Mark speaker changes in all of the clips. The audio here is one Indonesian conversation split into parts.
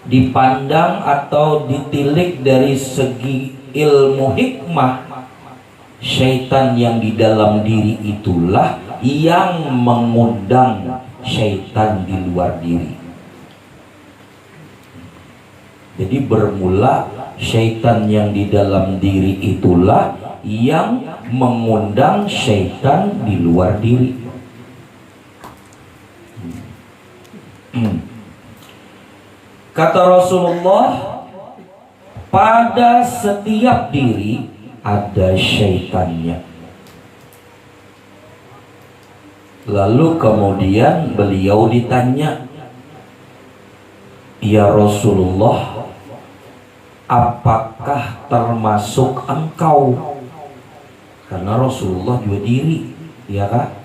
Speaker 1: dipandang atau ditilik dari segi ilmu hikmah, syaitan yang di dalam diri itulah yang mengundang syaitan di luar diri. Jadi bermula syaitan yang di dalam diri itulah yang mengundang syaitan di luar diri. Kata Rasulullah, pada setiap diri ada syaitannya. Lalu kemudian beliau ditanya, ya Rasulullah, apakah termasuk engkau? Karena Rasulullah dua diri, ya kan?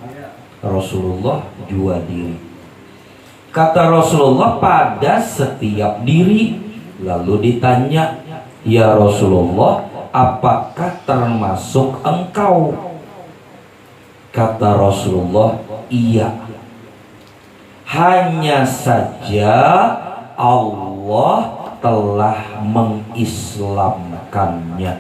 Speaker 1: Rasulullah dua diri. Kata Rasulullah, pada setiap diri. Lalu ditanya, ya Rasulullah, apakah termasuk engkau? Kata Rasulullah, iya. Hanya saja Allah telah mengislamkannya.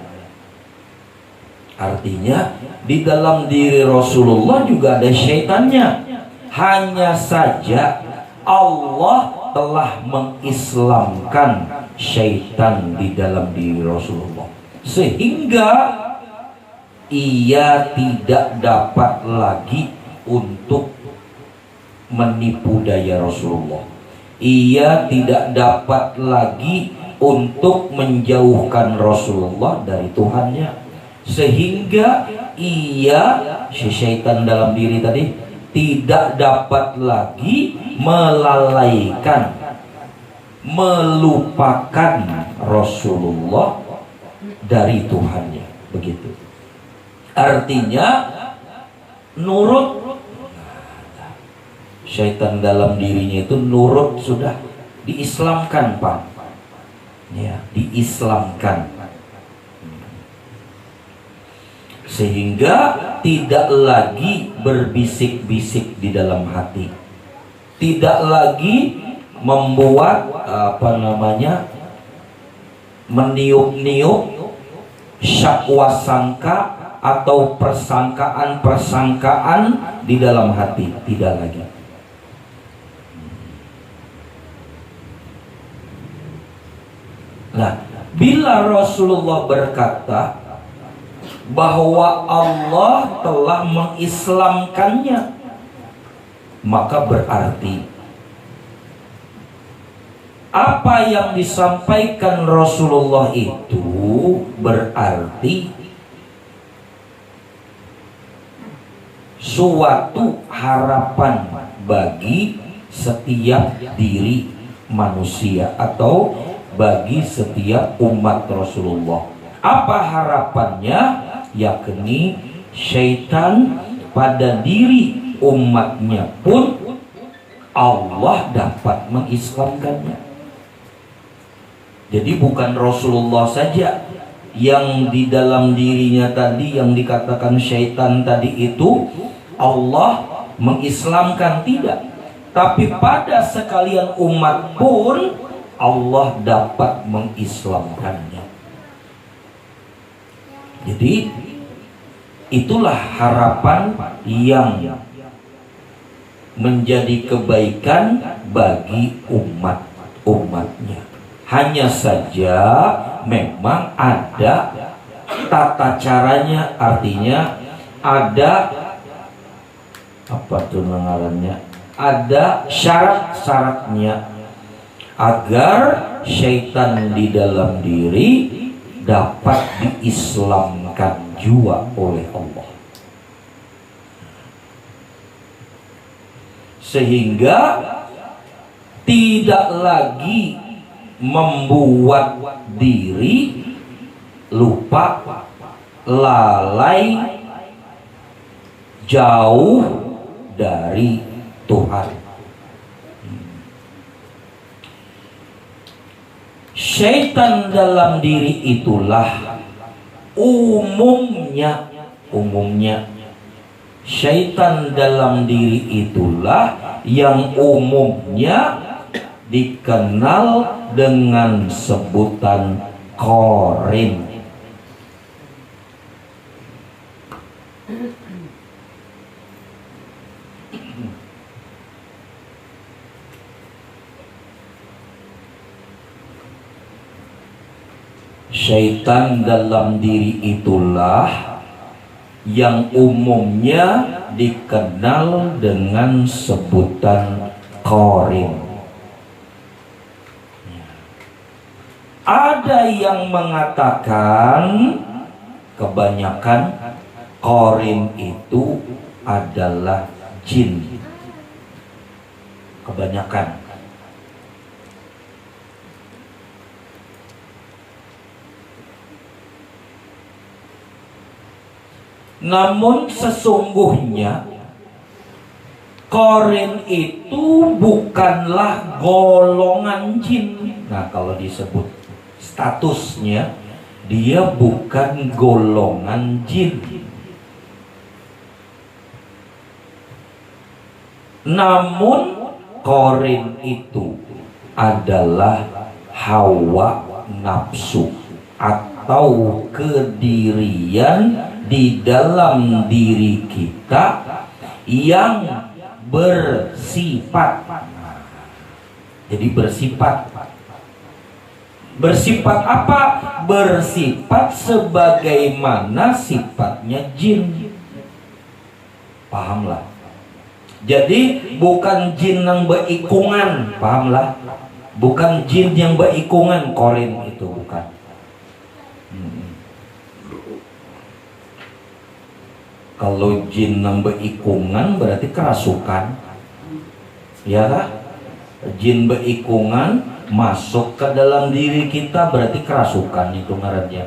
Speaker 1: Artinya di dalam diri Rasulullah juga ada syaitannya. Hanya saja Allah telah mengislamkan syaitan di dalam diri Rasulullah, sehingga ia tidak dapat lagi untuk menipu daya Rasulullah. Ia tidak dapat lagi untuk menjauhkan Rasulullah dari Tuhannya, sehingga ia, si syaitan dalam diri tadi, tidak dapat lagi melalaikan, melupakan Rasulullah dari Tuhannya. Begitu. Artinya nurut. Syaitan dalam dirinya itu nurut, sudah diislamkan, Pak. Ya, diislamkan. Sehingga tidak lagi berbisik-bisik di dalam hati, tidak lagi membuat meniup-niup syakwasangka atau persangkaan-persangkaan di dalam hati, tidak lagi. Nah, bila Rasulullah berkata bahwa Allah telah mengislamkannya, maka berarti apa yang disampaikan Rasulullah itu berarti suatu harapan bagi setiap diri manusia atau bagi setiap umat Rasulullah. Apa harapannya? Yakni syaitan pada diri umatnya pun Allah dapat mengislamkannya. Jadi bukan Rasulullah saja yang di dalam dirinya tadi yang dikatakan syaitan tadi itu Allah mengislamkan, tidak. Tapi pada sekalian umat pun Allah dapat mengislamkannya. Jadi itulah harapan yang menjadi kebaikan bagi umatnya. Hanya saja memang ada tata caranya, artinya ada apa tuh ngarannya? Ada syarat-syaratnya agar syaitan di dalam diri dapat diislamkan juga oleh Allah, sehingga tidak lagi membuat diri lupa, lalai, jauh dari Tuhan. Syaitan dalam diri itulah umumnya syaitan dalam diri itulah yang umumnya dikenal dengan sebutan Qarin. Syaitan dalam diri itulah yang umumnya dikenal dengan sebutan Qarin. Ada yang mengatakan kebanyakan Qarin itu adalah jin. Kebanyakan. Namun sesungguhnya Qarin itu bukanlah golongan jin. Nah, kalau disebut statusnya, dia bukan golongan jin. Namun Qarin itu adalah hawa nafsu atau kedirian di dalam diri kita yang bersifat. Jadi bersifat apa? Bersifat sebagaimana sifatnya jin. Pahamlah? Jadi bukan jin yang berikungan, pahamlah? Bukan jin yang berikungan, Qarin itu bukan. Kalau jin yang berikungan berarti kerasukan, ya kan? Jin berikungan masuk ke dalam diri kita berarti kerasukan, itu ngarannya.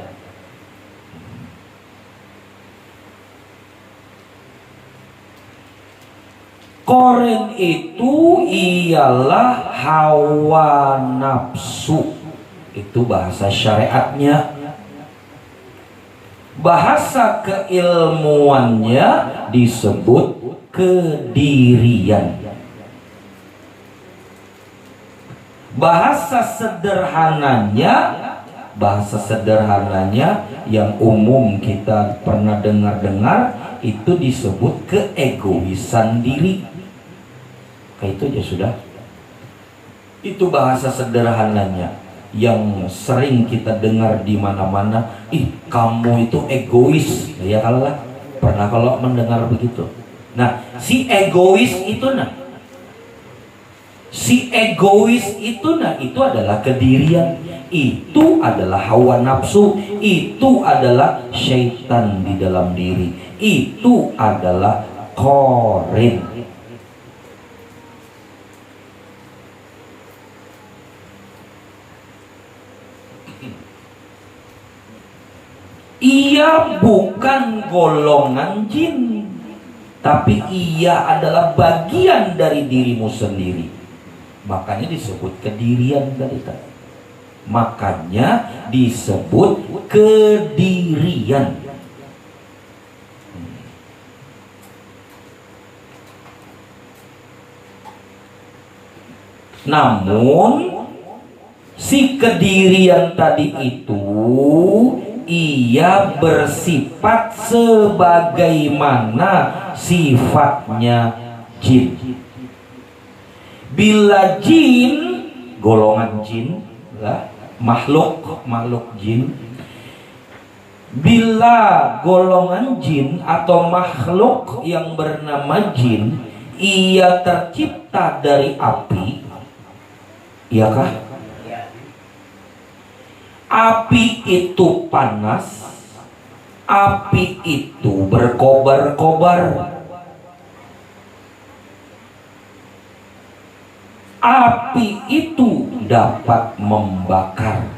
Speaker 1: Qarin itu ialah hawa nafsu, itu bahasa syariatnya. Bahasa keilmuannya disebut kedirian. Bahasa sederhananya yang umum kita pernah dengar itu disebut keegoisan diri. Kayak itu aja sudah. Itu bahasa sederhananya yang sering kita dengar di mana-mana. Ih, kamu itu egois, ya kalau pernah kalau mendengar begitu. Nah, si egois itu itu adalah kedirian, itu adalah hawa nafsu, itu adalah syaitan di dalam diri, itu adalah Qarin. Ia bukan golongan jin, tapi ia adalah bagian dari dirimu sendiri. Makanya disebut kedirian tadi. Makanya disebut kedirian. Namun si kedirian tadi itu ia bersifat sebagaimana sifatnya jin. Bila jin, golongan jin, makhluk jin. Bila golongan jin atau makhluk yang bernama jin, ia tercipta dari api, iyakah? Api itu panas, api itu berkobar-kobar, api itu dapat membakar.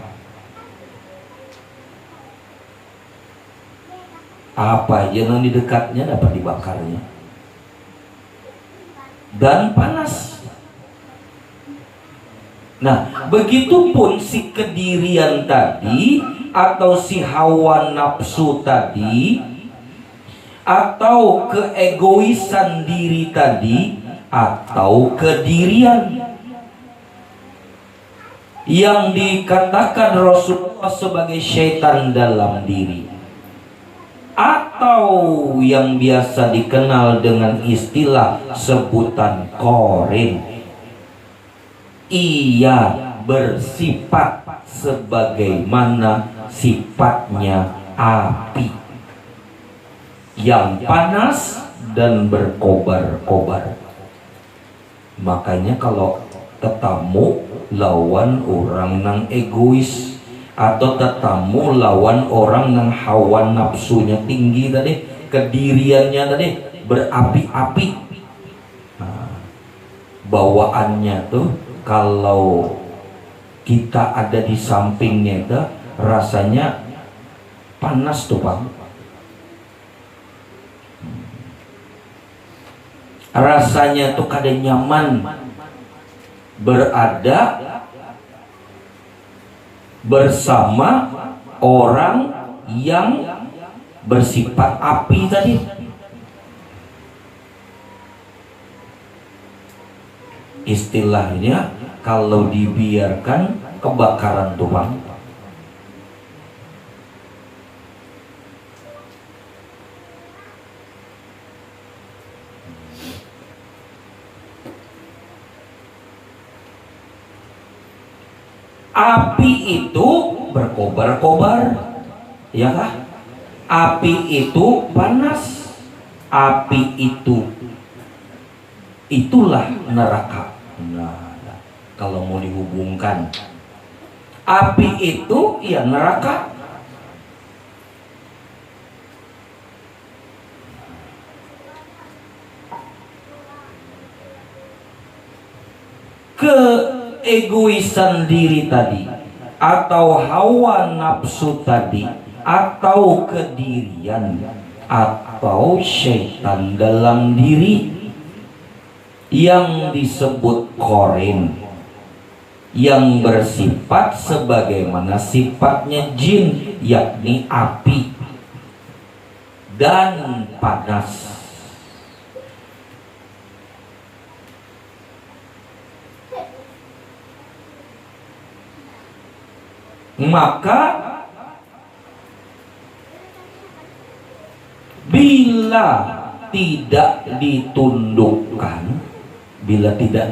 Speaker 1: Apa aja yang di dekatnya dapat dibakarnya, dan panas. Nah, begitupun si kedirian tadi, atau si hawa nafsu tadi, atau keegoisan diri tadi, atau kedirian. yang dikatakan Rasulullah sebagai syaitan dalam diri, atau yang biasa dikenal dengan istilah sebutan korin, ia bersifat sebagaimana sifatnya api yang panas dan berkobar-kobar. Makanya kalau tetamu lawan orang nang egois, atau tetamu lawan orang nang hawa nafsunya tinggi tadi, kediriannya tadi berapi-api, nah, bawaannya tuh kalau kita ada di sampingnya itu rasanya panas tuh Pak, rasanya tuh kada nyaman berada bersama orang yang bersifat api tadi. Istilahnya kalau dibiarkan kebakaran tuh Bang. Api itu berkobar-kobar, ya kah? Api itu panas, api itu itulah neraka. Nah, kalau mau dihubungkan, api itu ya neraka. Keegoisan diri tadi, atau hawa nafsu tadi, atau kedirian, atau syaitan dalam diri yang disebut korin, yang bersifat sebagaimana sifatnya jin, yakni api dan panas. Maka bila tidak ditundukkan, bila tidak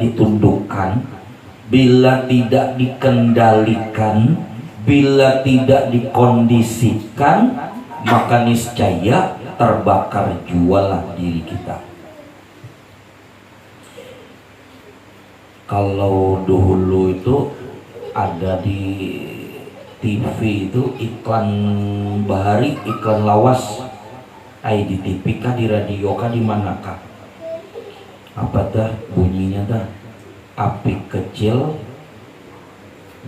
Speaker 1: dikendalikan, bila tidak dikondisikan, maka niscaya terbakar jualah diri kita. Kalau dahulu itu ada di TV itu iklan bahari, iklan lawas, di TV kah, di radio kah, di manakah? Apa dah bunyinya dah? Api kecil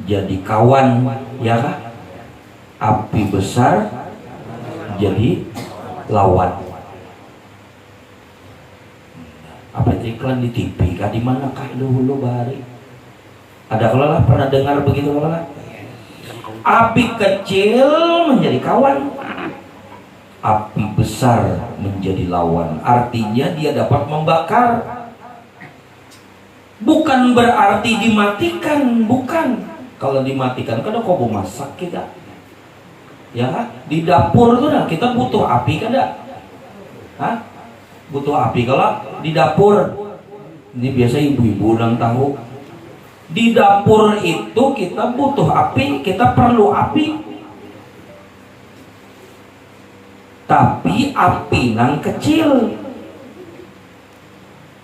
Speaker 1: jadi kawan, ya kah? Api besar jadi lawan. Apa itu iklan di TV kah, di manakah dahulu bahari? Ada kalau lah pernah dengar begitu kalau lah? Api kecil menjadi kawan, api besar menjadi lawan. Artinya dia dapat membakar. Bukan berarti dimatikan, bukan. Kalau dimatikan kan kok mau masak kita, ya kan? Di dapur tuh nah, kita butuh api kan dah? Hah? Butuh api kalau di dapur. Ini biasa ibu-ibu ulang tahu. Di dapur itu kita butuh api, kita perlu api. Tapi api nang kecil,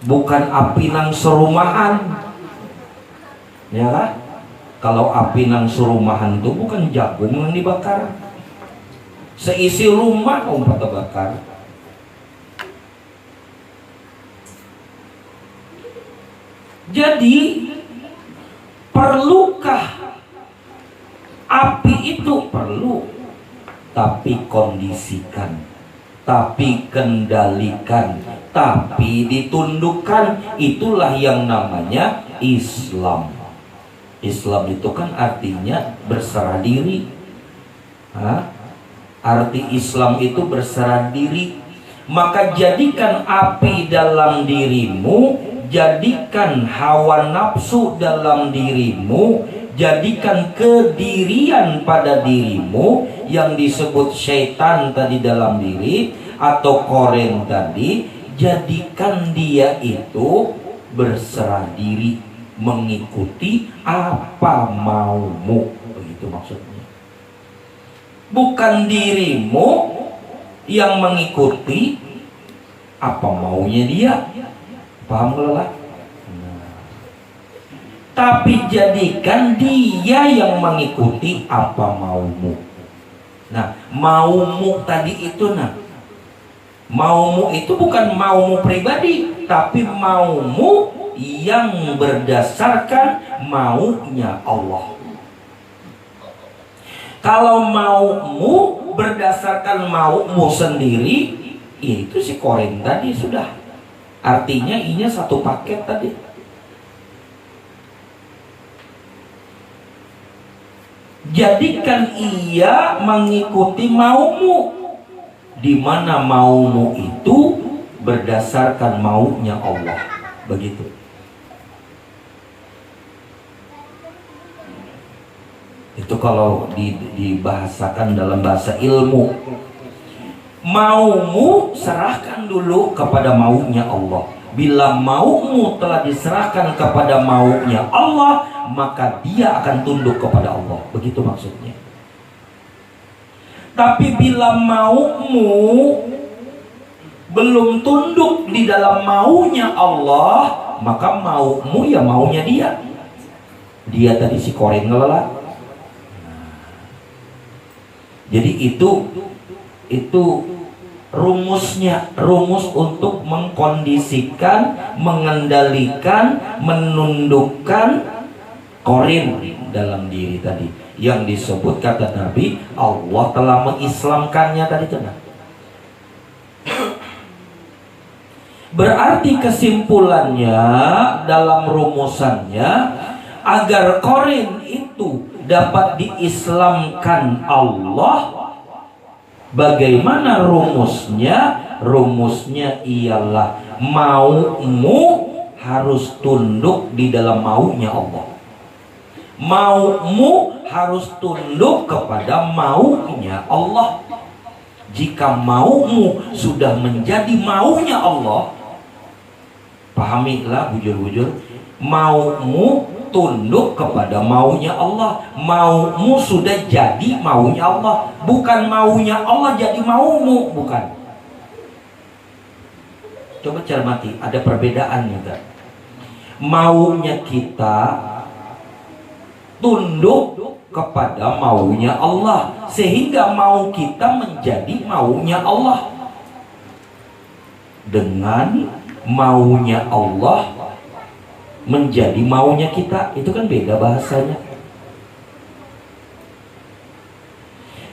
Speaker 1: bukan api nang serumahan, ya kan? Kalau api nang serumahan itu bukan jagung yang dibakar, seisi rumah umpah terbakar. Jadi perlukah api itu? Perlu, tapi kondisikan, tapi kendalikan, tapi ditundukkan. Itulah yang namanya Islam. Islam itu kan artinya berserah diri. Arti Islam itu berserah diri. Maka jadikan api dalam dirimu, jadikan hawa nafsu dalam dirimu, jadikan kedirian pada dirimu yang disebut syaitan tadi dalam diri atau koren tadi, jadikan dia itu berserah diri, mengikuti apa maumu, begitu maksudnya. Bukan dirimu yang mengikuti apa maunya dia, paham lah? Tapi jadikan dia yang mengikuti apa maumu. Nah, maumu tadi itu, maumu itu bukan maumu pribadi, tapi maumu yang berdasarkan maunya Allah. Kalau maumu berdasarkan maumu sendiri, itu si korin tadi sudah. Artinya inya satu paket tadi. Jadikan ia mengikuti maumu, di mana maumu itu berdasarkan maunya Allah, begitu. Itu kalau dibahasakan dalam bahasa ilmu. Maumu serahkan dulu kepada maunya Allah. Bila maumu telah diserahkan kepada maunya Allah, maka dia akan tunduk kepada Allah. Begitu maksudnya. Tapi bila maumu belum tunduk di dalam maunya Allah, maka maumu ya maunya dia. Dia tadi si koren ngelala. Jadi itu rumusnya, rumus untuk mengkondisikan, mengendalikan, menundukkan korin dalam diri tadi, yang disebut kata Nabi Allah telah mengislamkannya tadi tenang. Berarti kesimpulannya dalam rumusannya, agar korin itu dapat diislamkan Allah, bagaimana rumusnya? Rumusnya ialah maumu harus tunduk di dalam maunya Allah. Maumu harus tunduk kepada maunya Allah. Jika maumu sudah menjadi maunya Allah, pahamilah bujur-bujur, maumu tunduk kepada maunya Allah. Maumu sudah jadi maunya Allah, bukan maunya Allah jadi maumu, bukan. Coba cermati, ada perbedaan juga. Maunya kita tunduk kepada maunya Allah, sehingga mau kita menjadi maunya Allah. Dengan maunya Allah menjadi maunya kita, itu kan beda bahasanya.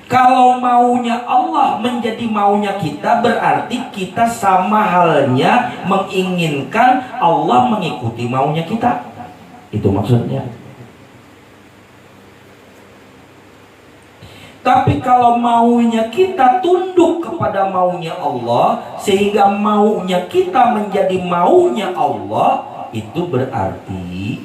Speaker 1: Kalau maunya Allah menjadi maunya kita, berarti kita sama halnya menginginkan Allah mengikuti maunya kita. Itu maksudnya. Tapi kalau maunya kita tunduk kepada maunya Allah, sehingga maunya kita menjadi maunya Allah, itu berarti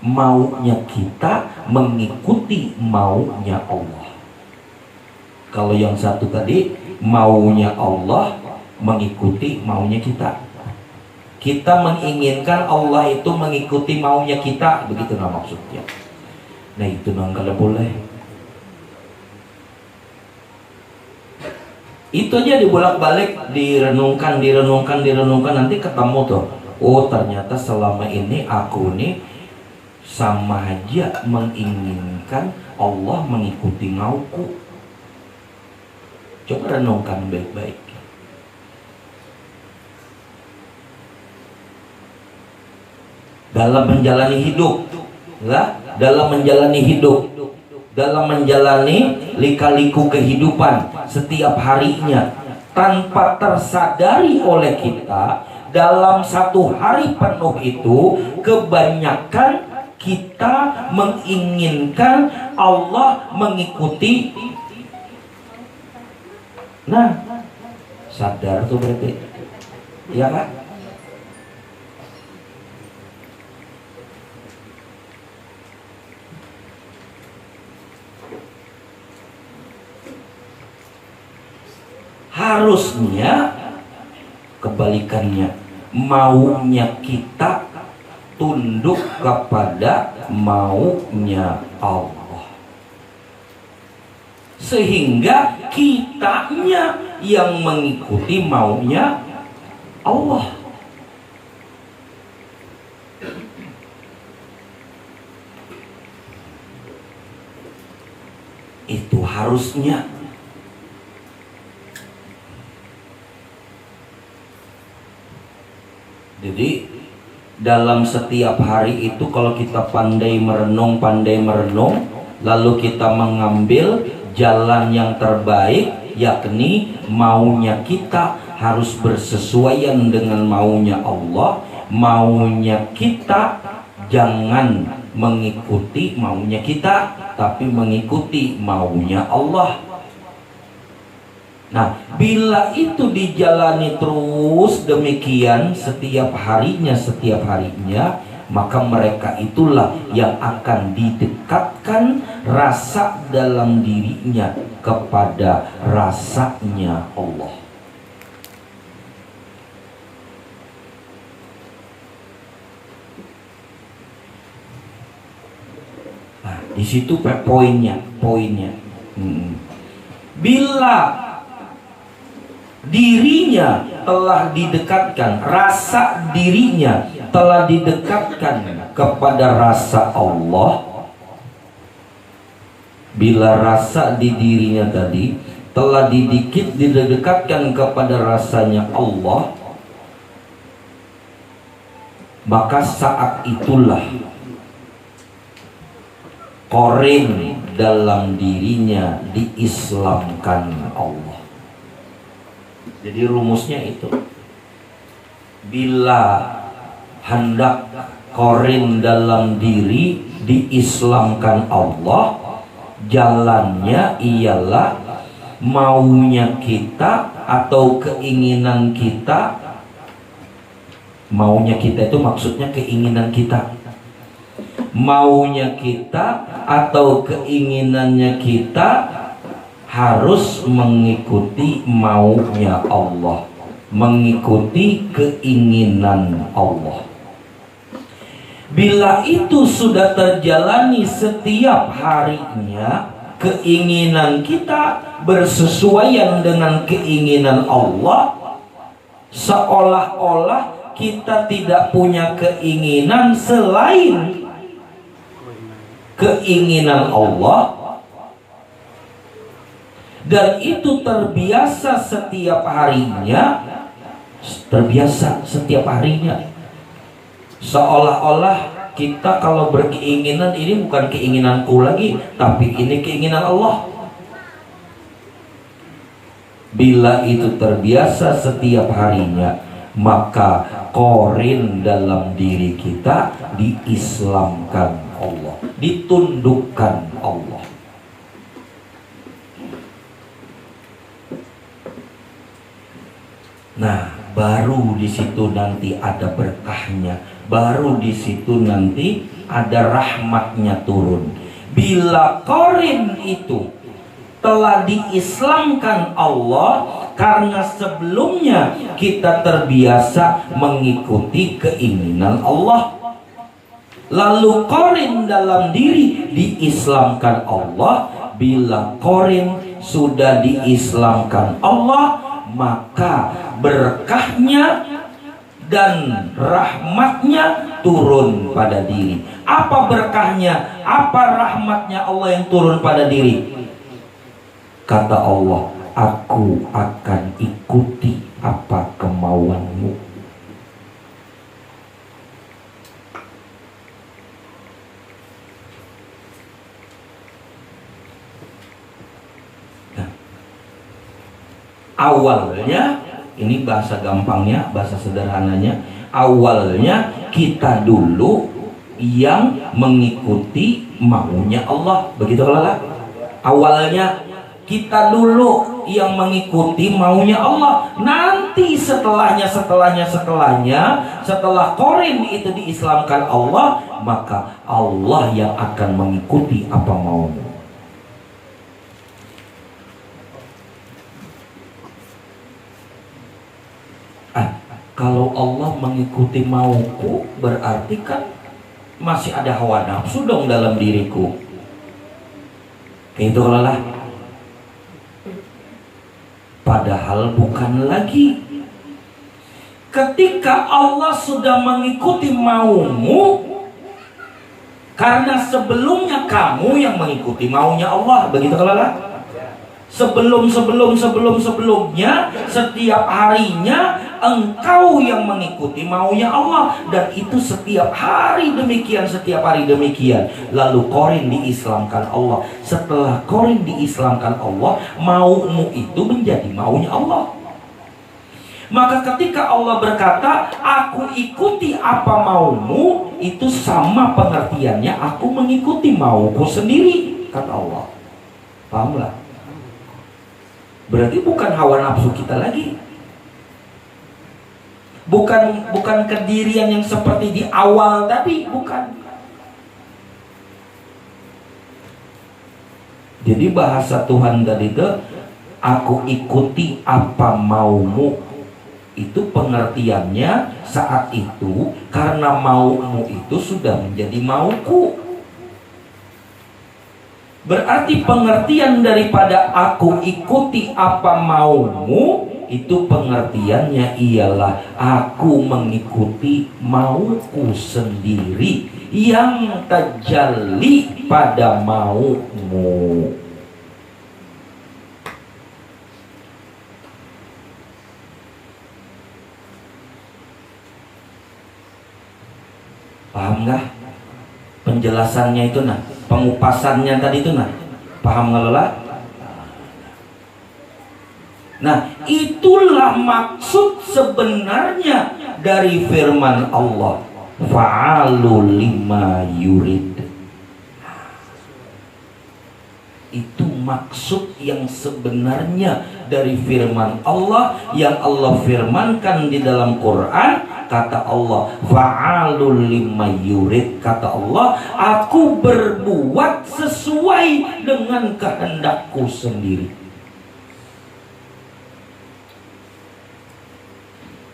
Speaker 1: maunya kita mengikuti maunya Allah. Kalau yang satu tadi maunya Allah mengikuti maunya kita. Kita menginginkan Allah itu mengikuti maunya kita, begitu nah maksudnya. Nah itu kalau boleh. Itu aja dibolak-balik, direnungkan, nanti ketemu tuh. Oh ternyata selama ini aku nih sama aja menginginkan Allah mengikuti mauku. Coba renungkan baik-baik. Dalam menjalani hidup, dalam menjalani lika-liku kehidupan setiap harinya, tanpa tersadari oleh kita, dalam satu hari penuh itu kebanyakan kita menginginkan Allah mengikuti. Nah, sadar tuh berarti, ya kan? Harusnya kebalikannya, maunya kita tunduk kepada maunya Allah, sehingga kitanya yang mengikuti maunya Allah. Itu harusnya. Jadi dalam setiap hari itu kalau kita pandai merenung, lalu kita mengambil jalan yang terbaik, yakni maunya kita harus bersesuaian dengan maunya Allah. Maunya kita jangan mengikuti maunya kita, tapi mengikuti maunya Allah. Nah, bila itu dijalani terus demikian setiap harinya, maka mereka itulah yang akan didekatkan rasa dalam dirinya kepada rasanya Allah. Nah, di situ poinnya. Bila dirinya telah didekatkan, rasa dirinya telah didekatkan kepada rasa Allah. Bila rasa di dirinya tadi telah didekatkan kepada rasanya Allah, maka saat itulah korin dalam dirinya diislamkan Allah. Jadi rumusnya itu, bila hendak korin dalam diri diislamkan Allah, jalannya ialah maunya kita atau keinginan kita. Maunya kita itu maksudnya keinginan kita. Maunya kita atau keinginannya kita harus mengikuti maunya Allah, mengikuti keinginan Allah. Bila itu sudah terjalani setiap harinya, keinginan kita bersesuaian dengan keinginan Allah, seolah-olah kita tidak punya keinginan selain keinginan Allah. Dan itu terbiasa setiap harinya, seolah-olah kita kalau berkeinginan ini bukan keinginanku lagi, tapi ini keinginan Allah. Bila itu terbiasa setiap harinya, maka korin dalam diri kita diislamkan Allah, ditundukkan Allah. Nah, baru di situ nanti ada berkahnya, baru di situ nanti ada rahmatnya turun. Bila korin itu telah diislamkan Allah, karena sebelumnya kita terbiasa mengikuti keinginan Allah, lalu korin dalam diri diislamkan Allah. Bila korin sudah diislamkan Allah, maka berkahnya dan rahmatnya turun pada diri. Apa berkahnya, apa rahmatnya Allah yang turun pada diri? Kata Allah, aku akan ikuti apa kemauanmu. Nah, awalnya, ini bahasa gampangnya, bahasa sederhananya, awalnya kita dulu yang mengikuti maunya Allah. Begitu lah. Awalnya kita dulu yang mengikuti maunya Allah. Nanti setelah korin itu diislamkan Allah, maka Allah yang akan mengikuti apa maumu. Kalau Allah mengikuti mauku, berarti kan masih ada hawa nafsu dong dalam diriku. Itu lah. Padahal bukan lagi. Ketika Allah sudah mengikuti maumu, karena sebelumnya kamu yang mengikuti maunya Allah, begitu kalau lah. Sebelumnya, setiap harinya engkau yang mengikuti maunya Allah, dan itu setiap hari demikian. Lalu korin diislamkan Allah. Setelah korin diislamkan Allah, maumu itu menjadi maunya Allah. Maka ketika Allah berkata, aku ikuti apa maumu, itu sama pengertiannya aku mengikuti mauku sendiri, kata Allah. Pahamlah? Berarti bukan hawa nafsu kita lagi. Bukan kedirian yang seperti di awal tadi, bukan. Jadi bahasa Tuhan tadi itu, aku ikuti apa maumu, itu pengertiannya saat itu karena maumu itu sudah menjadi mauku. Berarti pengertian daripada aku ikuti apa maumu, itu pengertiannya ialah aku mengikuti mauku sendiri yang tajalli pada maumu. Paham nggak penjelasannya itu nah? Pengupasannya tadi itu nah, paham ngelola? Nah, itulah maksud sebenarnya dari firman Allah, fa'alul lima yurid. Itu maksud yang sebenarnya dari firman Allah yang Allah firmankan di dalam Quran. Kata Allah, fa'alul lima yurid. Kata Allah, aku berbuat sesuai dengan kehendakku sendiri.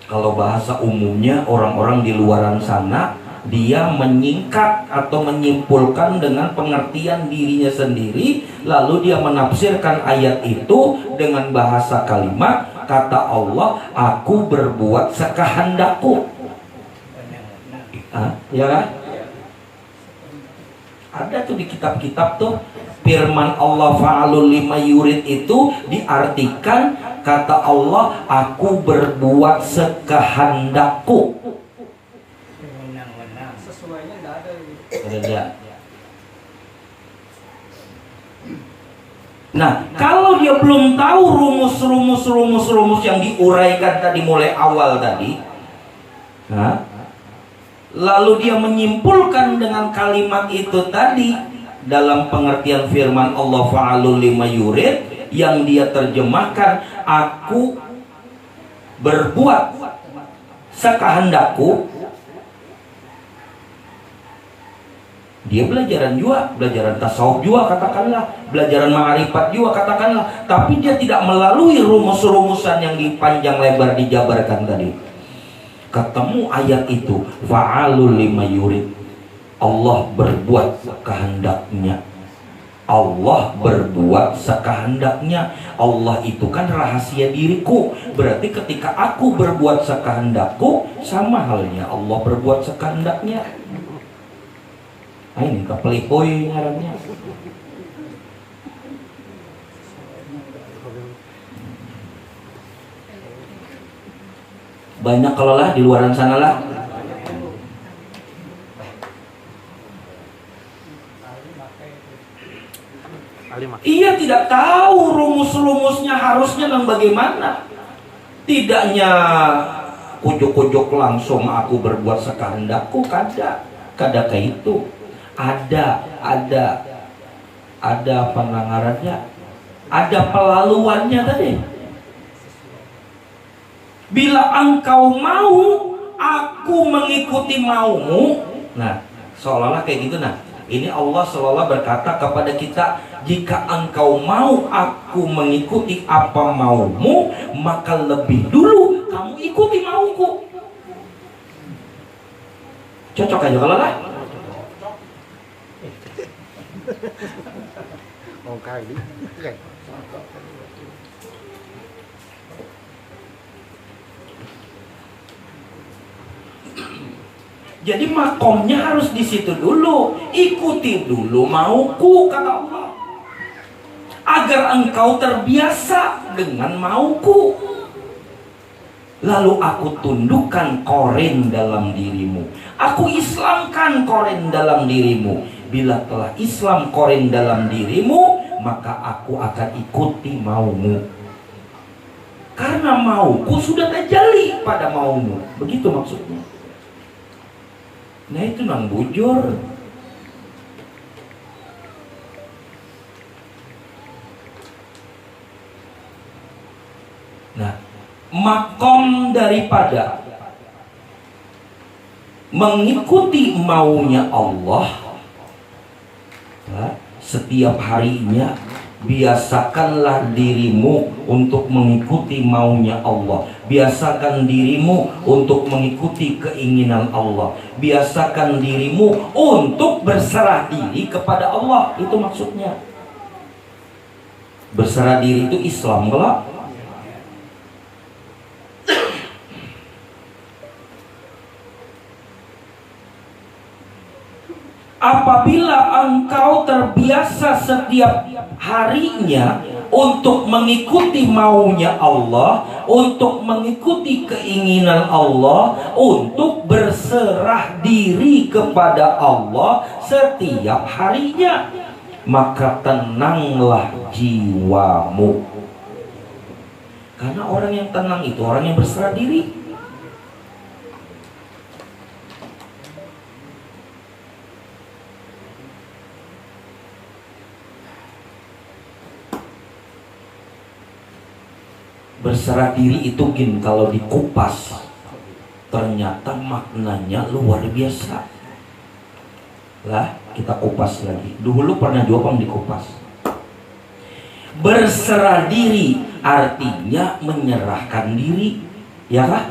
Speaker 1: Kalau bahasa umumnya orang-orang di luaran sana, dia menyingkat atau menyimpulkan dengan pengertian dirinya sendiri, lalu dia menafsirkan ayat itu dengan bahasa kalimat, kata Allah, aku berbuat sekehendakku. Ya kan? Ada tuh di kitab-kitab tuh firman Allah fa'alul lima yurid itu diartikan kata Allah, aku berbuat sekehendakku.
Speaker 2: Sesuainya enggak ada.
Speaker 1: Nah, kalau dia belum tahu rumus yang diuraikan tadi mulai awal tadi, lalu dia menyimpulkan dengan kalimat itu tadi dalam pengertian firman Allah fa'alul lima yurid, yang dia terjemahkan aku berbuat sekehendakku. Dia belajaran tasawuf juga katakanlah, belajaran ma'rifat juga katakanlah, tapi dia tidak melalui rumus-rumusan yang dipanjang lebar dijabarkan tadi. Ketemu ayat itu, fa'alul lima yurid. Allah berbuat kehendaknya. Allah berbuat sekehendaknya. Allah itu kan rahasia diriku. Berarti ketika aku berbuat sekehendakku, sama halnya Allah berbuat sekehendaknya. Ini kepelipoy ngarannya. Banyak kalau lah di luaran sana lah. Ia tidak tahu rumus-rumusnya harusnya dan bagaimana. Tidaknya kujuk-kujuk langsung aku berbuat sekehendakku, kada kayak itu. Ada penangarannya, ada pelaluannya tadi. Bila engkau mau aku mengikuti maumu, nah seolah-olah kayak gitu. Nah ini Allah seolah-olah berkata kepada kita, jika engkau mau aku mengikuti apa maumu, maka lebih dulu kamu ikuti mauku. Cocok aja kalau lah. Jadi makomnya harus di situ dulu. Ikuti dulu mauku, kata Allah, agar engkau terbiasa dengan mauku. Lalu aku tundukkan korin dalam dirimu. Aku islamkan korin dalam dirimu. Bila telah Islam korin dalam dirimu, maka aku akan ikuti maumu. Karena mauku sudah terjadi pada maumu. Begitu maksudnya. Nah itu nang bujur. Nah, makom daripada mengikuti maunya Allah, setiap harinya biasakanlah dirimu untuk mengikuti maunya Allah. Biasakan dirimu untuk mengikuti keinginan Allah. Biasakan dirimu untuk berserah diri kepada Allah. Itu maksudnya. Berserah diri itu Islam kelak. Apabila engkau terbiasa setiap harinya untuk mengikuti maunya Allah, untuk mengikuti keinginan Allah, untuk berserah diri kepada Allah setiap harinya, maka tenanglah jiwamu. Karena orang yang tenang itu orang yang berserah diri. Berserah diri itu gin, kalau dikupas ternyata maknanya luar biasa. Lah kita kupas lagi. Dulu pernah juga dikupas. Berserah diri artinya menyerahkan diri, ya kan?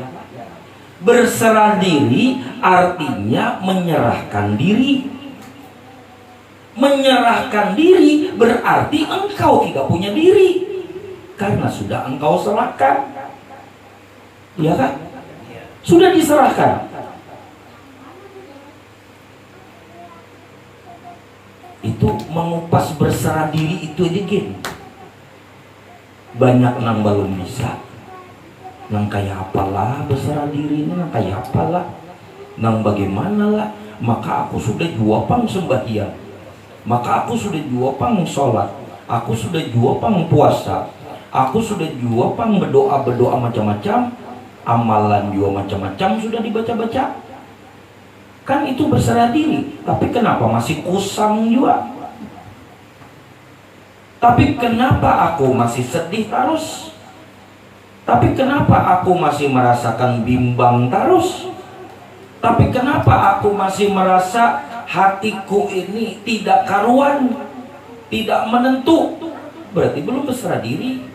Speaker 1: Berserah diri artinya menyerahkan diri. Menyerahkan diri berarti engkau tidak punya diri. Karena sudah engkau serahkan, ya kan? Sudah diserahkan. Itu mengupas berserah diri itu aja gini. Banyak nang belum bisa. Nang kayak apalah berserah diri ini, nang kayak apalah, nang bagaimana lah. Maka aku sudah juapang sembahyang, maka aku sudah juapang sholat, aku sudah juapang puasa. Aku sudah juga berdoa macam-macam, amalan juga macam-macam sudah dibaca-baca. Kan itu berserah diri. Tapi kenapa masih kusang juga? Tapi kenapa aku masih sedih terus? Tapi kenapa aku masih merasakan bimbang terus? Tapi kenapa aku masih merasa hatiku ini tidak karuan, tidak menentu? Berarti belum berserah diri.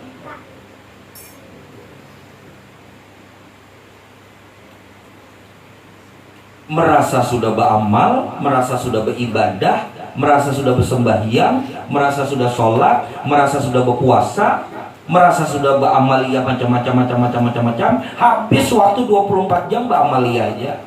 Speaker 1: Merasa sudah beramal, merasa sudah beribadah, merasa sudah bersembahyang, merasa sudah sholat, merasa sudah berpuasa, merasa sudah beramaliyah macam-macam, habis waktu 24 jam beramaliyah aja.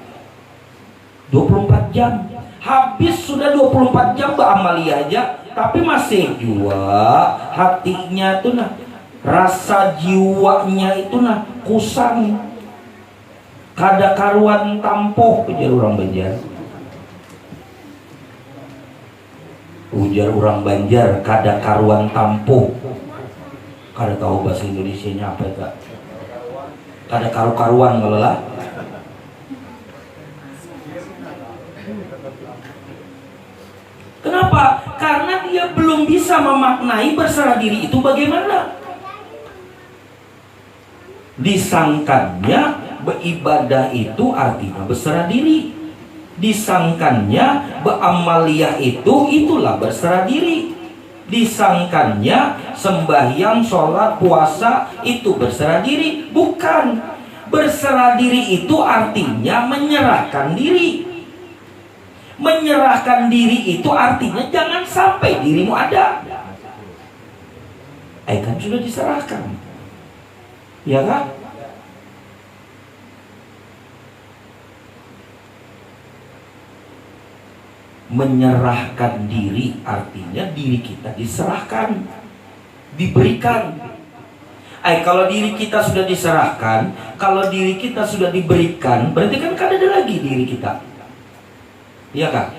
Speaker 1: 24 jam habis, sudah 24 jam beramaliyah aja, tapi masih juga hatinya itu nah, rasa jiwanya itu nah kusang. Kada karuan tampoh, ujar orang Banjar. Ujar orang Banjar, kada karuan tampoh. Kada tahu bahasa Indonesianya apa ya, kada karu-karuan kalau lah. Kenapa? Karena dia belum bisa memaknai berserah diri itu bagaimana. Disangkannya beribadah itu artinya berserah diri. Disangkannya beramaliyah itulah berserah diri. Disangkannya sembahyang, sholat, puasa itu berserah diri. Bukan. Berserah diri itu artinya menyerahkan diri. Menyerahkan diri itu artinya jangan sampai dirimu ada. Kan sudah diserahkan, ya kan? Menyerahkan diri artinya diri kita diserahkan, diberikan. Kalau diri kita sudah diserahkan, kalau diri kita sudah diberikan, berarti kan ada lagi diri kita, iya kan?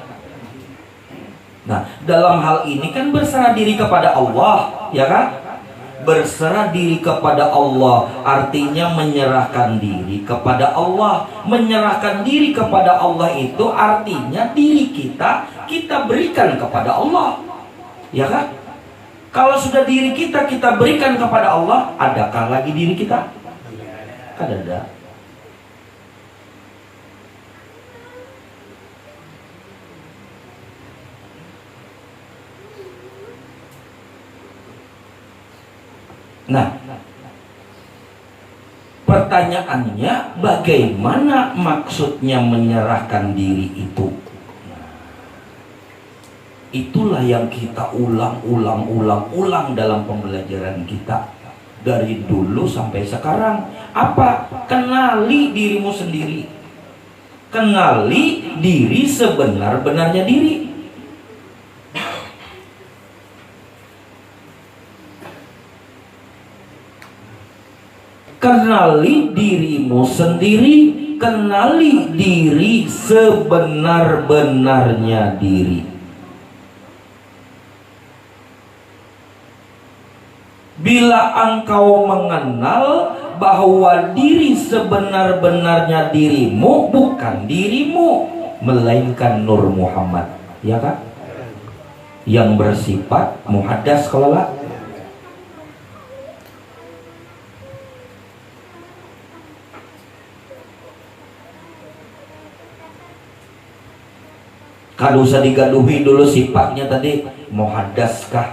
Speaker 1: Nah, dalam hal ini kan berserah diri kepada Allah, ya kan? Berserah diri kepada Allah artinya menyerahkan diri kepada Allah. Menyerahkan diri kepada Allah itu artinya diri kita berikan kepada Allah, ya kan? Kalau sudah diri kita berikan kepada Allah, adakah lagi diri kita? Ada. Nah, pertanyaannya bagaimana maksudnya menyerahkan diri itu? Itulah yang kita ulang dalam pembelajaran kita dari dulu sampai sekarang. Apa? Kenali dirimu sendiri. Kenali diri sebenar-benarnya diri. Kenali dirimu sendiri, kenali diri sebenar-benarnya diri. Bila engkau mengenal bahwa diri sebenar-benarnya dirimu bukan dirimu, melainkan Nur Muhammad, ya kan? Yang bersifat muhaddas kelelak. Kalau usah digaduhi dulu sifatnya tadi, muhaddaskah,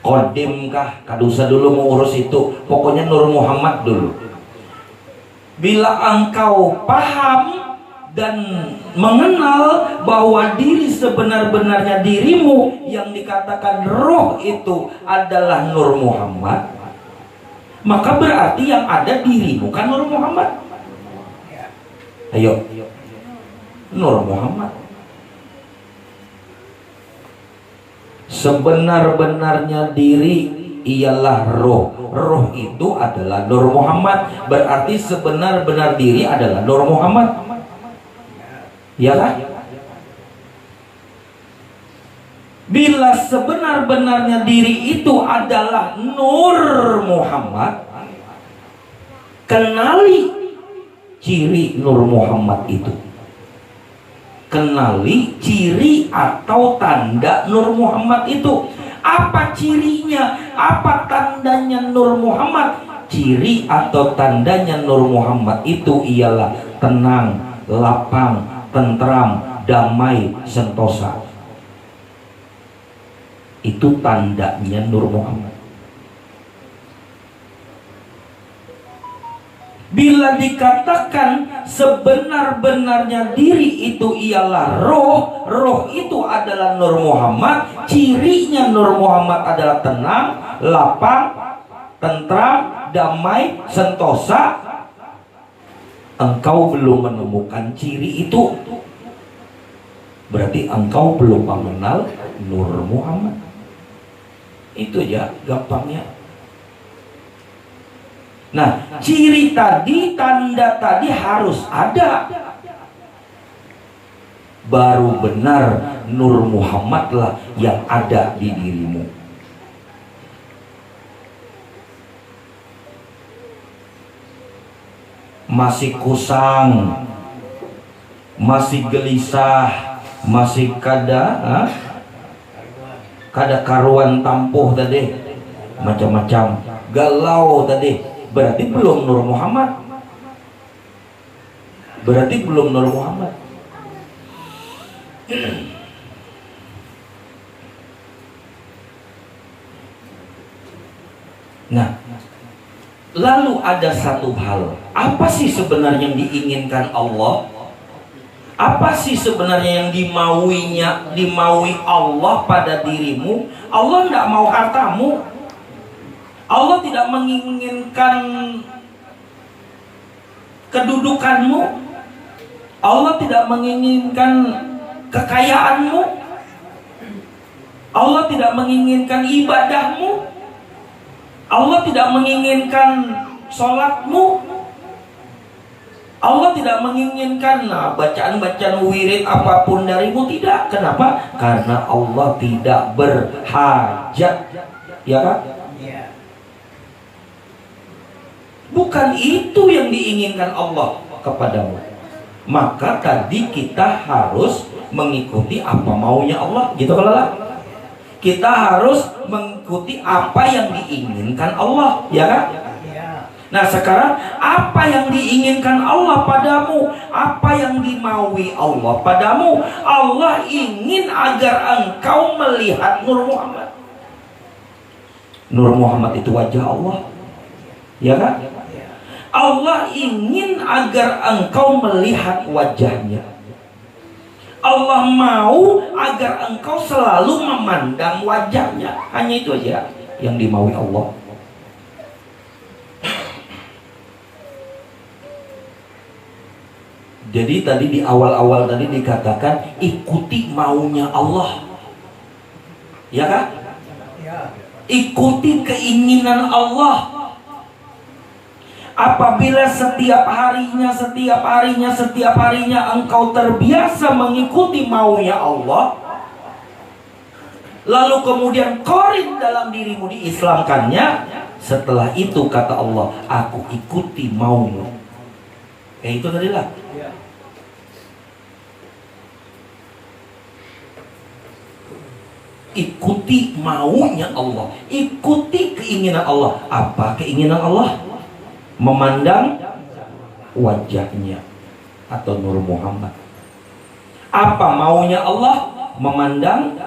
Speaker 1: kodimkah, kada usah dulu mengurus itu, pokoknya Nur Muhammad dulu. Bila engkau paham dan mengenal bahwa diri sebenar-benarnya dirimu yang dikatakan roh itu adalah Nur Muhammad, maka berarti yang ada dirimu kan Nur Muhammad. Ayo, Nur Muhammad. Sebenar-benarnya diri ialah roh. Roh itu adalah Nur Muhammad. Berarti sebenar-benar diri adalah Nur Muhammad, ya kan? Bila sebenar-benarnya diri itu adalah Nur Muhammad, kenali ciri Nur Muhammad itu. Kenali ciri atau tanda Nur Muhammad itu. Apa cirinya? Apa tandanya Nur Muhammad? Ciri atau tandanya Nur Muhammad itu ialah tenang, lapang, tentram, damai, sentosa. Itu tandanya Nur Muhammad. Bila dikatakan sebenar-benarnya diri itu ialah roh, roh itu adalah Nur Muhammad, cirinya Nur Muhammad adalah tenang, lapang, tentram, damai, sentosa. Engkau belum menemukan ciri itu, berarti engkau belum mengenal Nur Muhammad. Itu ya gampangnya. Nah, ciri tadi, tanda tadi harus ada. Baru benar Nur Muhammadlah yang ada di dirimu. Masih kusang, masih gelisah, masih kada karuan tampuh tadi, macam-macam galau tadi, berarti belum Nur Muhammad. Berarti belum Nur Muhammad. Nah, lalu ada satu hal. Apa sih sebenarnya yang diinginkan Allah? Apa sih sebenarnya yang dimaui Allah pada dirimu? Allah tidak mau hartamu. Allah tidak menginginkan kedudukanmu. Allah tidak menginginkan kekayaanmu. Allah tidak menginginkan ibadahmu. Allah tidak menginginkan sholatmu. Allah tidak menginginkan bacaan-bacaan wirid apapun darimu. Tidak. Kenapa? Karena Allah tidak berhajat. Ya kan? Bukan itu yang diinginkan Allah kepadamu. Maka tadi kita harus mengikuti apa maunya Allah. Gitu kalau lah. Kita harus mengikuti apa yang diinginkan Allah. Ya kan? Nah sekarang apa yang diinginkan Allah padamu? Apa yang dimaui Allah padamu? Allah ingin agar engkau melihat Nur Muhammad. Nur Muhammad itu wajah Allah. Ya kan? Allah ingin agar engkau melihat wajahnya. Allah mau agar engkau selalu memandang wajahnya. Hanya itu aja yang dimaui Allah. Jadi tadi di awal-awal tadi dikatakan ikuti maunya Allah. Ya kan? Ikuti keinginan Allah. Apabila setiap harinya engkau terbiasa mengikuti maunya Allah, lalu kemudian korin dalam dirimu diislamkannya, setelah itu kata Allah, aku ikuti maumu. Itu tadi lah. Ikuti maunya Allah, ikuti keinginan Allah. Apa keinginan Allah? Memandang wajahnya atau Nur Muhammad. Apa maunya Allah? Memandang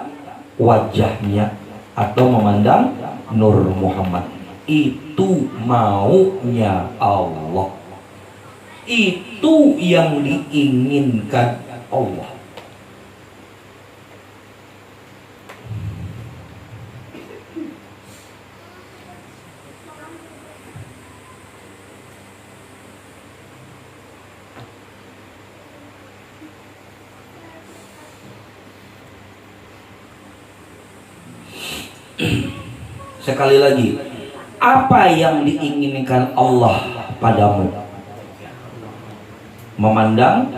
Speaker 1: wajahnya atau memandang Nur Muhammad. Itu maunya Allah. Itu yang diinginkan Allah. Sekali lagi, apa yang diinginkan Allah padamu? Memandang.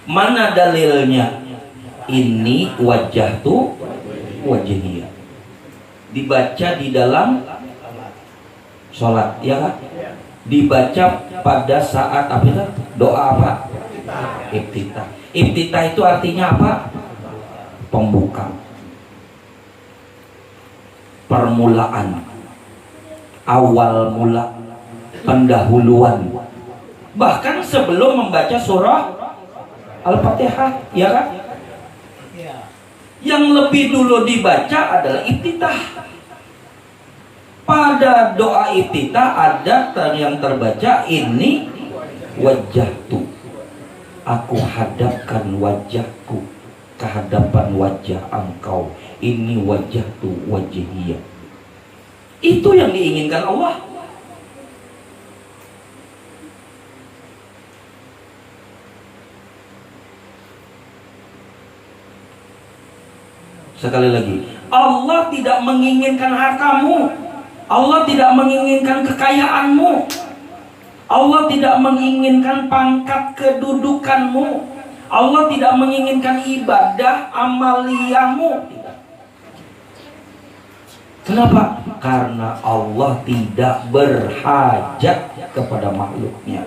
Speaker 1: Mana dalilnya? Ini wajah tuh wajahnya. Dibaca di dalam sholat, ya kan? Dibaca pada saat apa itu? Doa apa? Iftitah. Iftitah itu artinya apa? Pembuka. Permulaan, awal mula, pendahuluan. Bahkan sebelum membaca surah Al-Fatihah, ya kan? Yang lebih dulu dibaca adalah iftitah. Pada doa iftitah ada yang terbaca, ini wajahtu, aku hadapkan wajahku ke hadapan wajah engkau. Ini wajahtu wajhiyah. Itu yang diinginkan Allah. Sekali lagi, Allah tidak menginginkan hartamu. Allah tidak menginginkan kekayaanmu. Allah tidak menginginkan pangkat kedudukanmu. Allah tidak menginginkan ibadah amaliyahmu. Kenapa? Karena Allah tidak berhajat kepada makhluknya.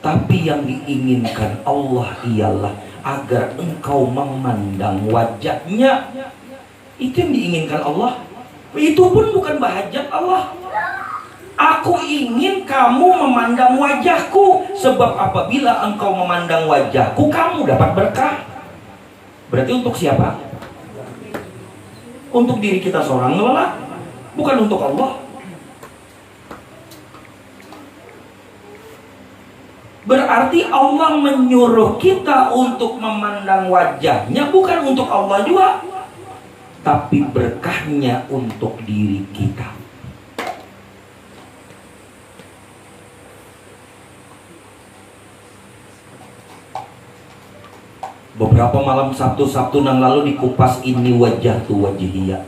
Speaker 1: Tapi yang diinginkan Allah ialah agar engkau memandang wajahnya. Itu yang diinginkan Allah. Itu pun bukan bahajat Allah. Aku ingin kamu memandang wajahku. Sebab apabila engkau memandang wajahku, kamu dapat berkah. Berarti untuk siapa? Untuk diri kita seorang, bukan untuk Allah. Berarti Allah menyuruh kita untuk memandang wajahnya bukan untuk Allah juga, tapi berkahnya untuk diri kita. Beberapa malam Sabtu yang lalu dikupas ini wajah tu wajhiyah.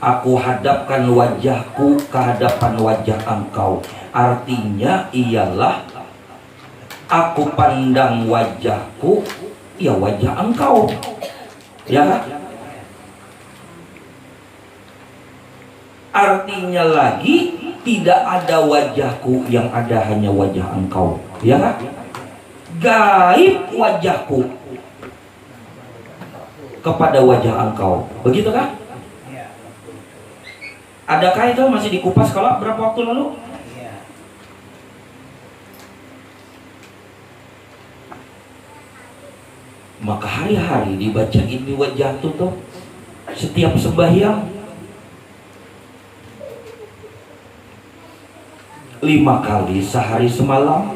Speaker 1: Aku hadapkan wajahku ke hadapan wajah engkau. Artinya ialah aku pandang wajahku, ya wajah engkau. Ya kan? Artinya lagi tidak ada wajahku, yang ada hanya wajah engkau. Ya kan? Gaib wajahku kepada wajah engkau. Begitu kan? Adakah itu masih dikupas kalau berapa waktu lalu? Maka hari-hari dibaca ini wajah tuh setiap sembahyang 5 kali sehari semalam,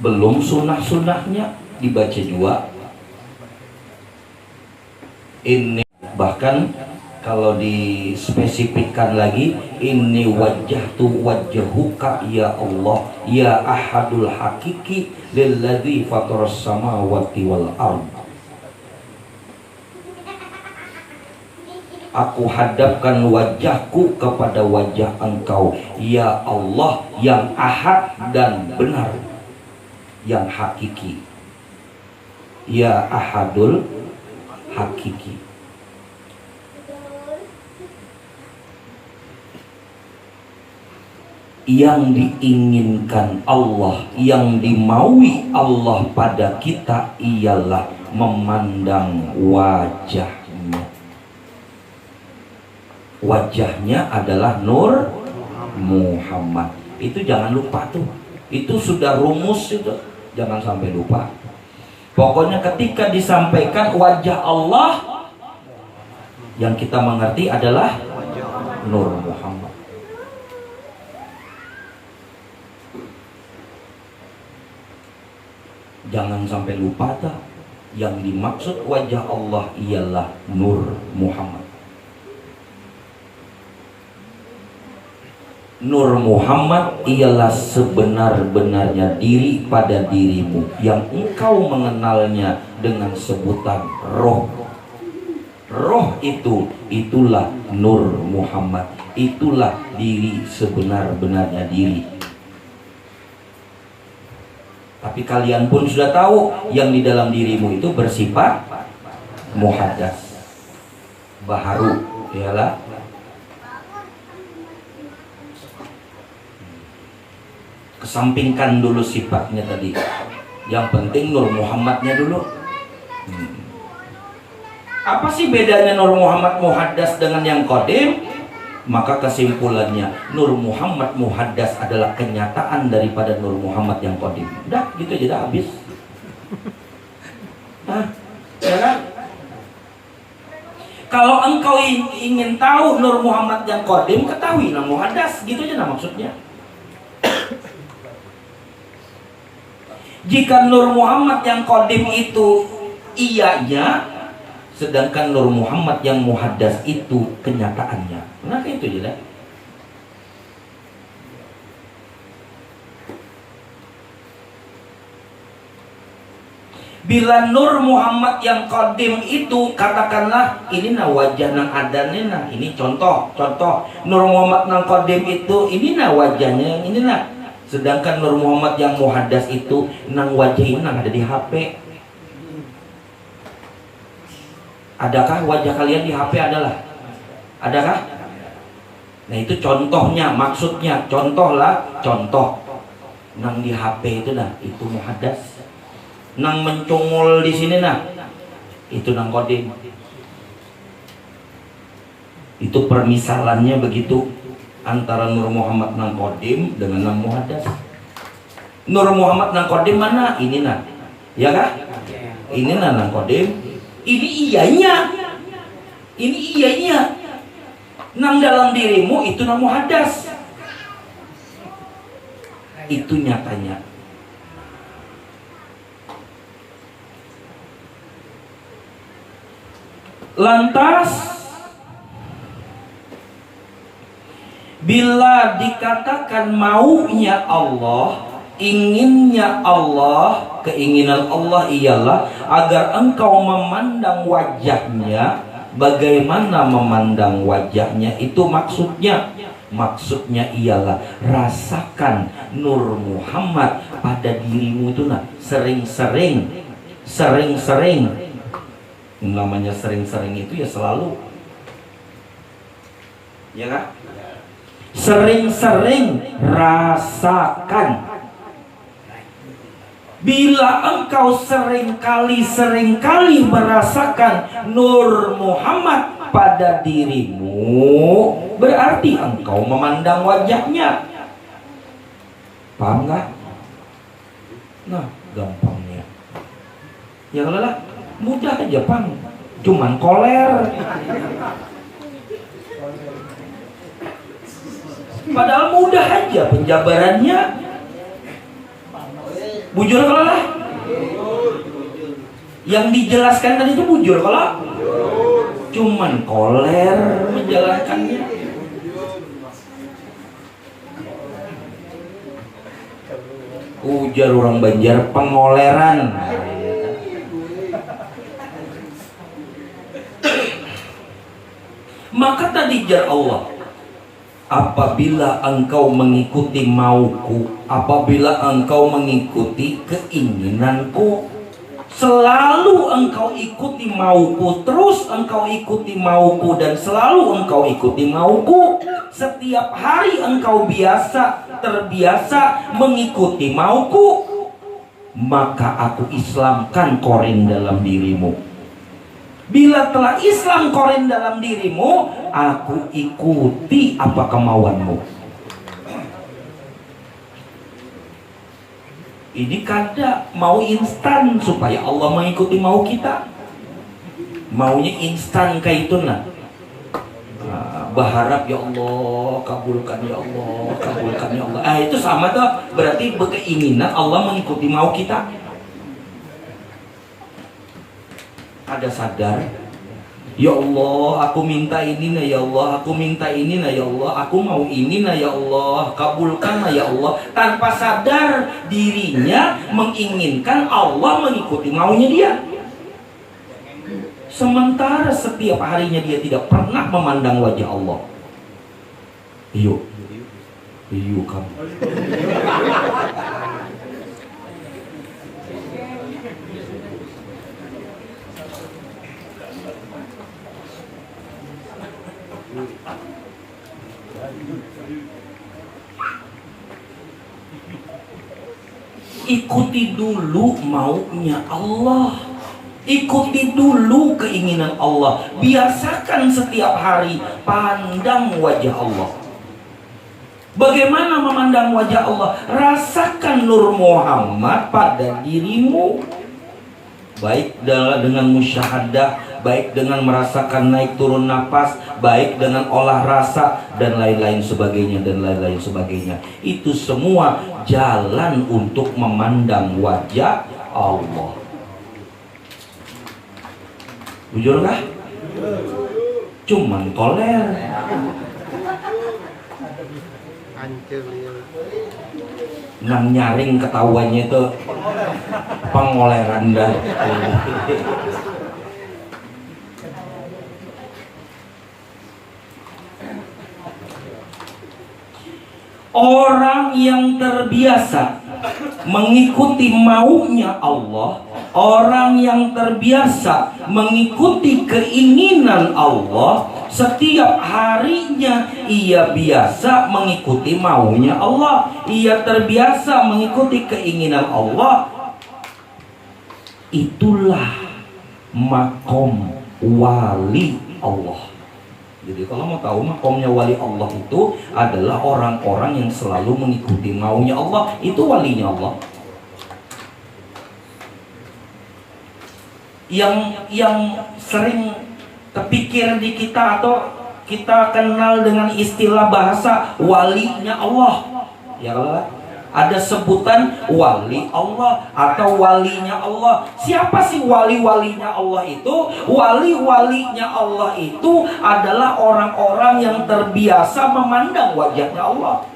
Speaker 1: belum sunnah-sunnahnya dibaca juga. Ini bahkan kalau dispesifikkan lagi, ini wajah tu wajhuka ya Allah ya ahadul hakiki lilladzi fataras samawati wal ard. Aku hadapkan wajahku kepada wajah engkau ya Allah yang ahad dan benar, yang hakiki, ya ahadul hakiki. Yang diinginkan Allah, yang dimaui Allah pada kita ialah memandang wajahnya. Wajahnya adalah Nur Muhammad. Itu jangan lupa tuh. Itu sudah rumus itu. Jangan sampai lupa. Pokoknya ketika disampaikan wajah Allah, yang kita mengerti adalah Nur Muhammad. Jangan sampai lupa tak, yang dimaksud wajah Allah ialah Nur Muhammad. Nur Muhammad ialah sebenar-benarnya diri pada dirimu, yang engkau mengenalnya dengan sebutan roh. Roh itulah Nur Muhammad. Itulah diri sebenar-benarnya diri. Tapi kalian pun sudah tahu yang di dalam dirimu itu bersifat muhaddas, baharu, ialah kesampingkan dulu sifatnya tadi. Yang penting Nur Muhammadnya dulu. Apa sih bedanya Nur Muhammad muhaddas dengan yang qadim? Maka kesimpulannya, Nur Muhammad muhaddas adalah kenyataan daripada Nur Muhammad yang qadim. Udah, gitu aja dah habis. Ya kan? Kalau engkau ingin tahu Nur Muhammad yang qadim, ketahui Nur muhaddas, gitu aja nah maksudnya. Jika Nur Muhammad yang qadim itu iyanya, sedangkan Nur Muhammad yang muhaddas itu kenyataannya. Nah itu aja dah. Bila Nur Muhammad yang qadim itu, katakanlah ini nah wajah nang adannya nah, ini contoh Nur Muhammad nang qadim itu ini nah wajahnya ini nah. Sedangkan Nur Muhammad yang muhaddas itu nang wajah ini nang ada di HP. Adakah wajah kalian di HP adalah? Adakah? Nah itu contohnya, maksudnya contoh nang di HP itu nah, itu muhaddas. Nang mencungul di sini nah, itu nang qadim. Itu permisalannya begitu antara Nur Muhammad nang qadim dengan nang muhaddas. Nur Muhammad nang qadim mana? Ini nah, ya kah? Ini nah nang qadim. Ini iyanya, nang dalam dirimu itu nang muhaddas. Itu nyatanya. Lantas bila dikatakan maunya Allah, inginnya Allah, keinginan Allah ialah agar engkau memandang wajahnya. Bagaimana memandang wajahnya? Itu maksudnya ialah rasakan Nur Muhammad pada dirimu itu. Nah, sering-sering namanya sering-sering itu ya selalu, ya kan? Sering-sering rasakan. Bila engkau seringkali merasakan Nur Muhammad pada dirimu, berarti engkau memandang wajahnya. Paham nggak? Nah, gampangnya ya lah, mudah aja Pang, cuman koler. Padahal mudah aja penjabarannya. Bujur kalau lah. Yang dijelaskan tadi itu bujur kalau. Cuman koler menjalankannya. Ujar orang Banjar pengoleran. Maka tadi jar Allah, apabila engkau mengikuti mauku, apabila engkau mengikuti keinginanku, selalu engkau ikuti mauku, terus engkau ikuti mauku, dan selalu engkau ikuti mauku. Setiap hari engkau terbiasa mengikuti mauku, maka aku islamkan korin dalam dirimu. Bila telah Islam korin dalam dirimu, aku ikuti apa kemauanmu. Ini kada mau instan supaya Allah mengikuti mau kita. Maunya instan kayak itu nah. Berharap ya Allah, kabulkan ya Allah, kabulkan ya Allah. Itu sama tuh, berarti berkeinginan Allah mengikuti mau kita. Ada sadar, ya Allah, aku minta ini nah ya Allah, aku minta ini nah ya Allah, aku mau ini nah ya Allah, kabulkan nah ya Allah. Tanpa sadar dirinya menginginkan Allah mengikuti maunya dia. Sementara setiap harinya dia tidak pernah memandang wajah Allah. Iyo kamu. Ikuti dulu maunya Allah, ikuti dulu keinginan Allah. Biasakan setiap hari pandang wajah Allah. Bagaimana memandang wajah Allah? Rasakan Nur Muhammad pada dirimu, baik dengan musyahadah, baik dengan merasakan naik turun napas, baik dengan olah rasa, dan lain-lain sebagainya, dan lain-lain sebagainya. Itu semua jalan untuk memandang wajah Allah. Jujur kah? Cuman koler. Nang nyaring ketahuannya itu pengoleran dah. Orang yang terbiasa mengikuti maunya Allah, orang yang terbiasa mengikuti keinginan Allah, setiap harinya ia biasa mengikuti maunya Allah, ia terbiasa mengikuti keinginan Allah. Itulah makom wali Allah. Jadi kalau mau tahu makomnya wali Allah itu adalah orang-orang yang selalu mengikuti maunya Allah. Itu walinya Allah. Yang sering terpikir di kita atau kita kenal dengan istilah bahasa walinya Allah. Ya kalau Ada sebutan wali Allah atau walinya Allah. Siapa sih wali-walinya Allah itu? Wali-walinya Allah itu adalah orang-orang yang terbiasa memandang wajahnya Allah.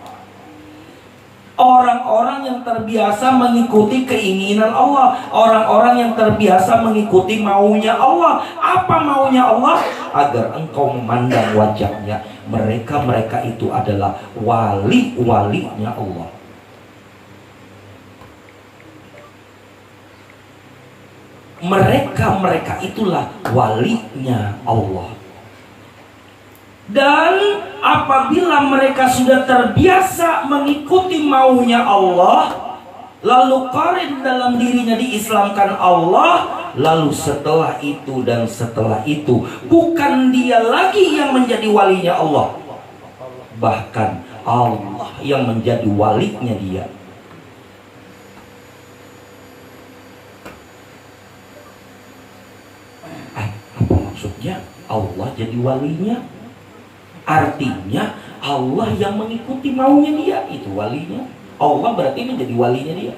Speaker 1: Orang-orang yang terbiasa mengikuti keinginan Allah. Orang-orang yang terbiasa mengikuti maunya Allah. Apa maunya Allah? Agar engkau memandang wajahnya. Mereka itu adalah wali-walinya Allah. Mereka itulah walinya Allah. Dan apabila mereka sudah terbiasa mengikuti maunya Allah, lalu qarin dalam dirinya diislamkan Allah, lalu setelah itu dan setelah itu bukan dia lagi yang menjadi walinya Allah, bahkan Allah yang menjadi walinya dia. Apa maksudnya Allah jadi walinya? Artinya Allah yang mengikuti maunya dia, itu walinya. Allah berarti menjadi walinya dia.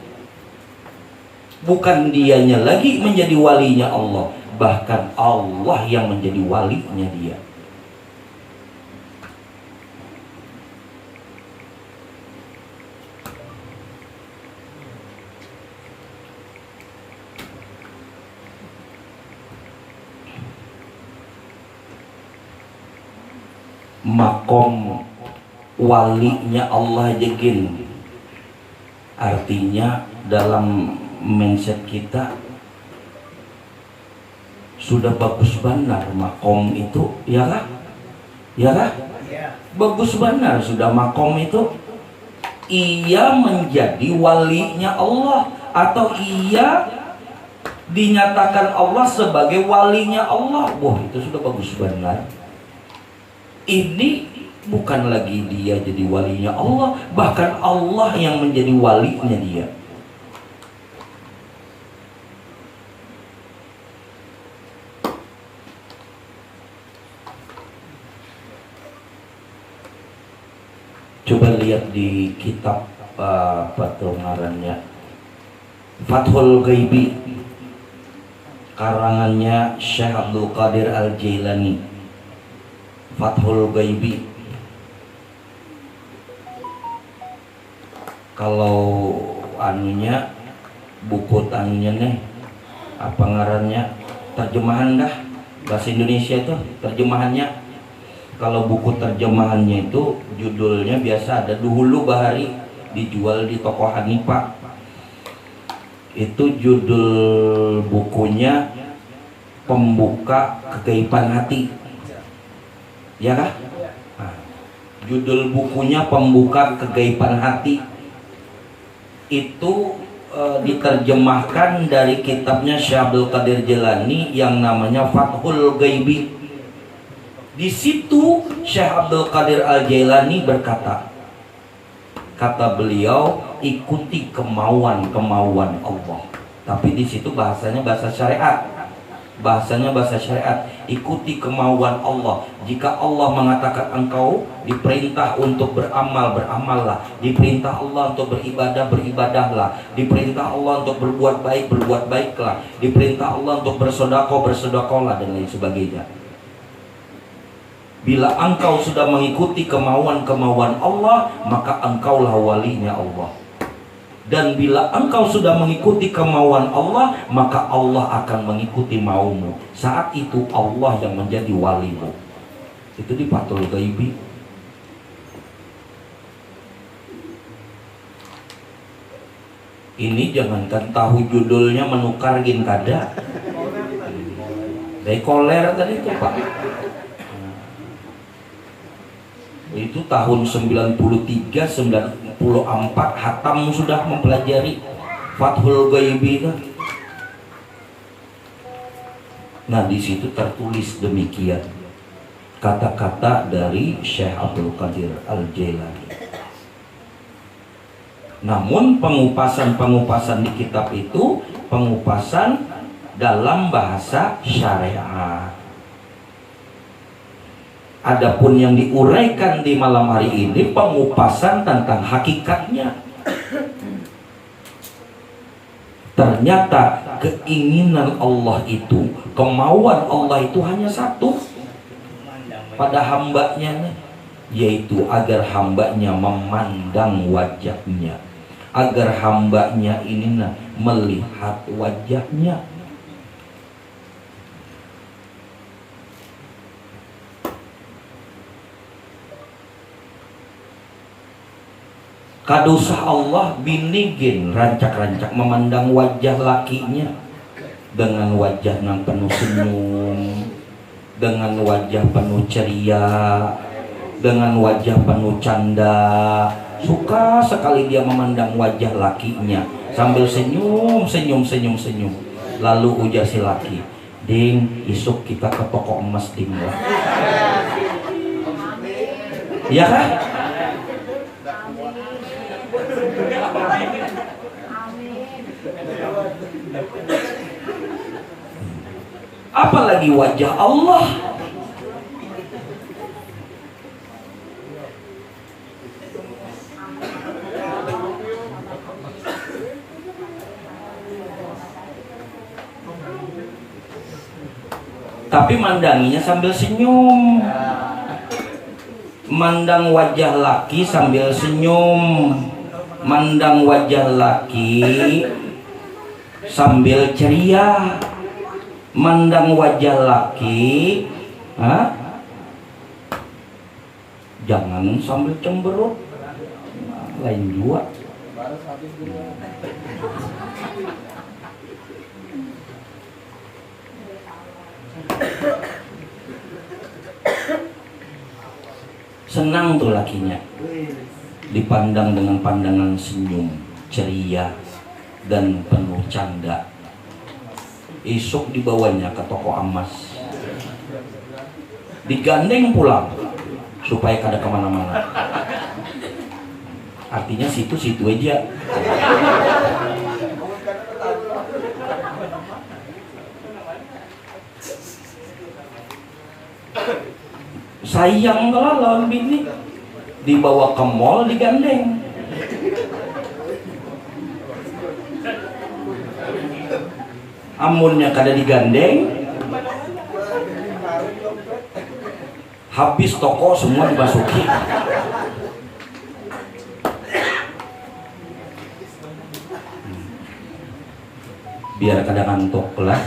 Speaker 1: Bukan dianya lagi menjadi walinya Allah, bahkan Allah yang menjadi walinya dia. Makom walinya Allah jegin, artinya dalam mindset kita sudah bagus benar makom itu, ya kah? Ya kah? Bagus benar sudah makom itu. Ia menjadi walinya Allah atau ia dinyatakan Allah sebagai walinya Allah. Wah, itu sudah bagus benar. Ini bukan lagi dia jadi walinya Allah, bahkan Allah yang menjadi walinya dia. Coba lihat di kitab apa tuh ngarannya, Fathul Ghaibi, karangannya Syekh Abdul Qadir Al-Jailani. Fathul Ghaibi. Kalau anunya, buku anunya nih, apa ngarannya, terjemahan dah bahasa Indonesia itu terjemahannya. Kalau buku terjemahannya itu judulnya biasa ada Duhulu Bahari, dijual di toko Hanifah. Itu judul bukunya Pembuka Kegaiban Hati, ya kah? Nah, judul bukunya Pembuka Kegaiban Hati. Itu diterjemahkan dari kitabnya Syekh Abdul Qadir Jailani yang namanya Fathul Ghaibi. Di situ Syekh Abdul Qadir Al-Jailani berkata, kata beliau, ikuti kemauan-kemauan Allah. Tapi di situ bahasanya bahasa syariat. Bahasanya bahasa syariat. Ikuti kemauan Allah. Jika Allah mengatakan engkau diperintah untuk beramal, beramallah. Diperintah Allah untuk beribadah, beribadahlah. Diperintah Allah untuk berbuat baik, berbuat baiklah. Diperintah Allah untuk bersedekah, bersedekahlah, dan lain sebagainya. Bila engkau sudah mengikuti kemauan-kemauan Allah, maka engkaulah walinya Allah. Dan bila engkau sudah mengikuti kemauan Allah, maka Allah akan mengikuti maumu. Saat itu Allah yang menjadi walimu. Itu di Fathul Ghaibi. Ini jangankan tahu judulnya, menukar gin kada. Dekoler tadi itu Pak. Itu tahun 93, 94 hatam sudah mempelajari Fathul Ghaibi kan. Nah, di situ tertulis demikian kata-kata dari Syekh Abdul Qadir Al-Jailani. Namun pengupasan-pengupasan di kitab itu pengupasan dalam bahasa syariat. Adapun yang diuraikan di malam hari ini pengupasan tentang hakikatnya. Ternyata keinginan Allah itu, kemauan Allah itu hanya satu pada hambanya, yaitu agar hambanya memandang wajahnya, agar hambanya ini melihat wajahnya. Kadusah Allah binigin rancak-rancak memandang wajah lakinya dengan wajah yang penuh senyum, dengan wajah penuh ceria, dengan wajah penuh canda. Suka sekali dia memandang wajah lakinya sambil senyum. Lalu ujar si laki, "Ding, isuk kita ke toko emas ding." Iya kan? Apalagi wajah Allah. Tapi mandanginya sambil senyum. Mandang wajah laki sambil senyum. Mandang wajah laki sambil ceria. Mandang wajah laki, jangan sambil cemberut, lain juga. Senang tuh lakinya dipandang dengan pandangan senyum, ceria, dan penuh canda. Esok dibawanya ke toko emas, digandeng pulang supaya kada kemana-mana. Artinya situ-situ aja. Sayang kalau lawan bini dibawa ke mall digandeng. Amunnya kada digandeng, habis toko semua dimasuki. Biar kada ngantuk lah.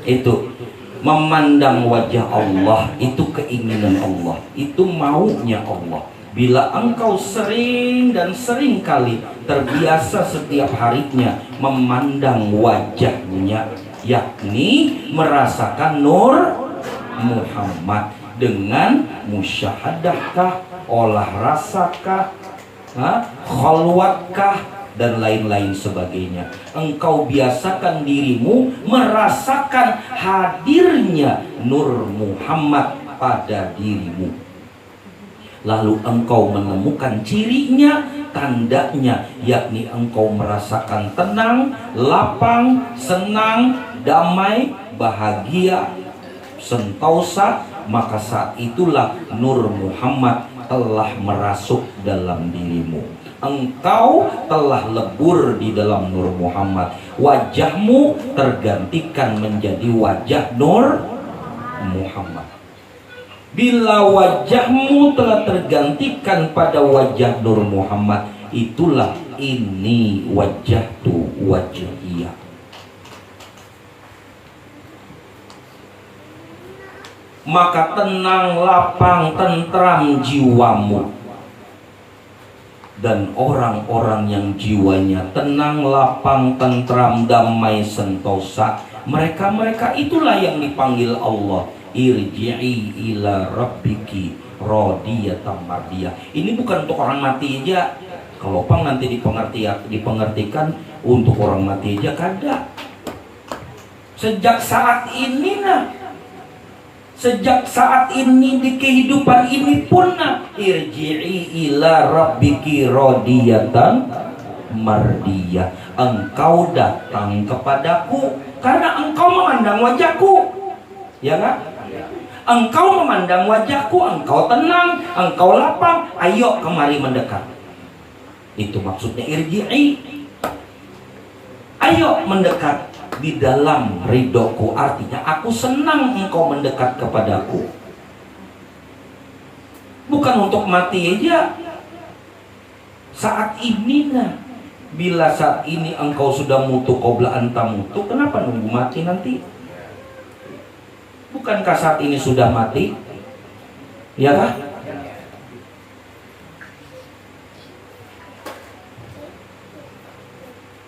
Speaker 1: Itu memandang wajah Allah, itu keinginan Allah, itu maunya Allah. Bila engkau sering dan sering kali terbiasa setiap harinya memandang wajahnya, yakni merasakan nur Muhammad dengan musyahadahkah, olah rasakah, khalwatkah, dan lain-lain sebagainya. Engkau biasakan dirimu merasakan hadirnya nur Muhammad pada dirimu. Lalu engkau menemukan cirinya, tandanya, yakni engkau merasakan tenang, lapang, senang, damai, bahagia, sentosa. Maka saat itulah nur Muhammad telah merasuk dalam dirimu. Engkau telah lebur di dalam nur Muhammad. Wajahmu tergantikan menjadi wajah nur Muhammad. Bila wajahmu telah tergantikan pada wajah nur Muhammad, itulah ini wajah tu wajhiyah. Maka tenang, lapang, tentram jiwamu. Dan orang-orang yang jiwanya tenang, lapang, tentram, damai, sentosa, mereka itulah yang dipanggil Allah. Irji'i ila rabbiki radiyatan mardiyah. Ini bukan untuk orang mati aja. Kalau pang nanti dipengertikan untuk orang mati aja kada. Sejak saat ini sejak saat ini di kehidupan ini pun irji'i ila rabbiki radiyatan mardiyah. Engkau datang kepadaku karena engkau memandang wajahku, ya kan? Engkau memandang wajahku, engkau tenang, engkau lapang, ayo kemari mendekat. Itu maksudnya irji'i. Ayo Ayo mendekat di dalam ridhoku, artinya aku senang engkau mendekat kepadaku. Bukan untuk mati aja. Saat ini nah, bila saat ini engkau sudah mutu qabla anta mutu, kenapa nunggu mati nanti? Bukankah saat ini sudah mati? Ya kah?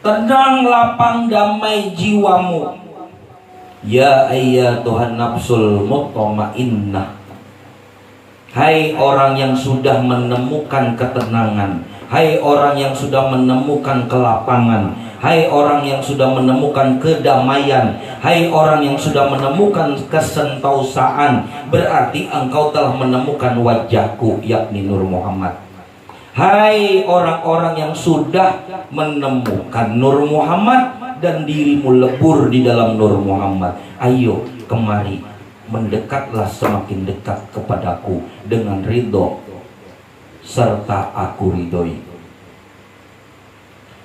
Speaker 1: Tenang, lapang, damai jiwamu. Ya ayyatuhan nafsul mutmainnah. Hai orang yang sudah menemukan ketenangan, hai orang yang sudah menemukan kelapangan, hai orang yang sudah menemukan kedamaian, hai orang yang sudah menemukan kesentausaan, berarti engkau telah menemukan wajahku, yakni Nur Muhammad. Hai orang-orang yang sudah menemukan Nur Muhammad dan dirimu lebur di dalam Nur Muhammad, ayo kemari, mendekatlah semakin dekat kepadaku dengan ridho serta aku ridhoi.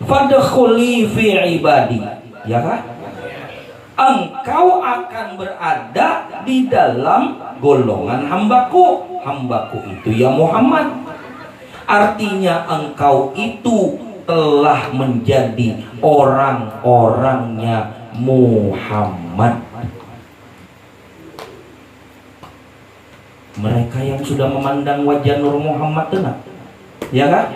Speaker 1: Fadkhuli fi ibadi, ya kah? Engkau akan berada di dalam golongan hambaku. Hambaku itu ya Muhammad. Artinya engkau itu telah menjadi orang-orangnya Muhammad. Mereka yang sudah memandang wajah Nur Muhammad tenang, ya kan?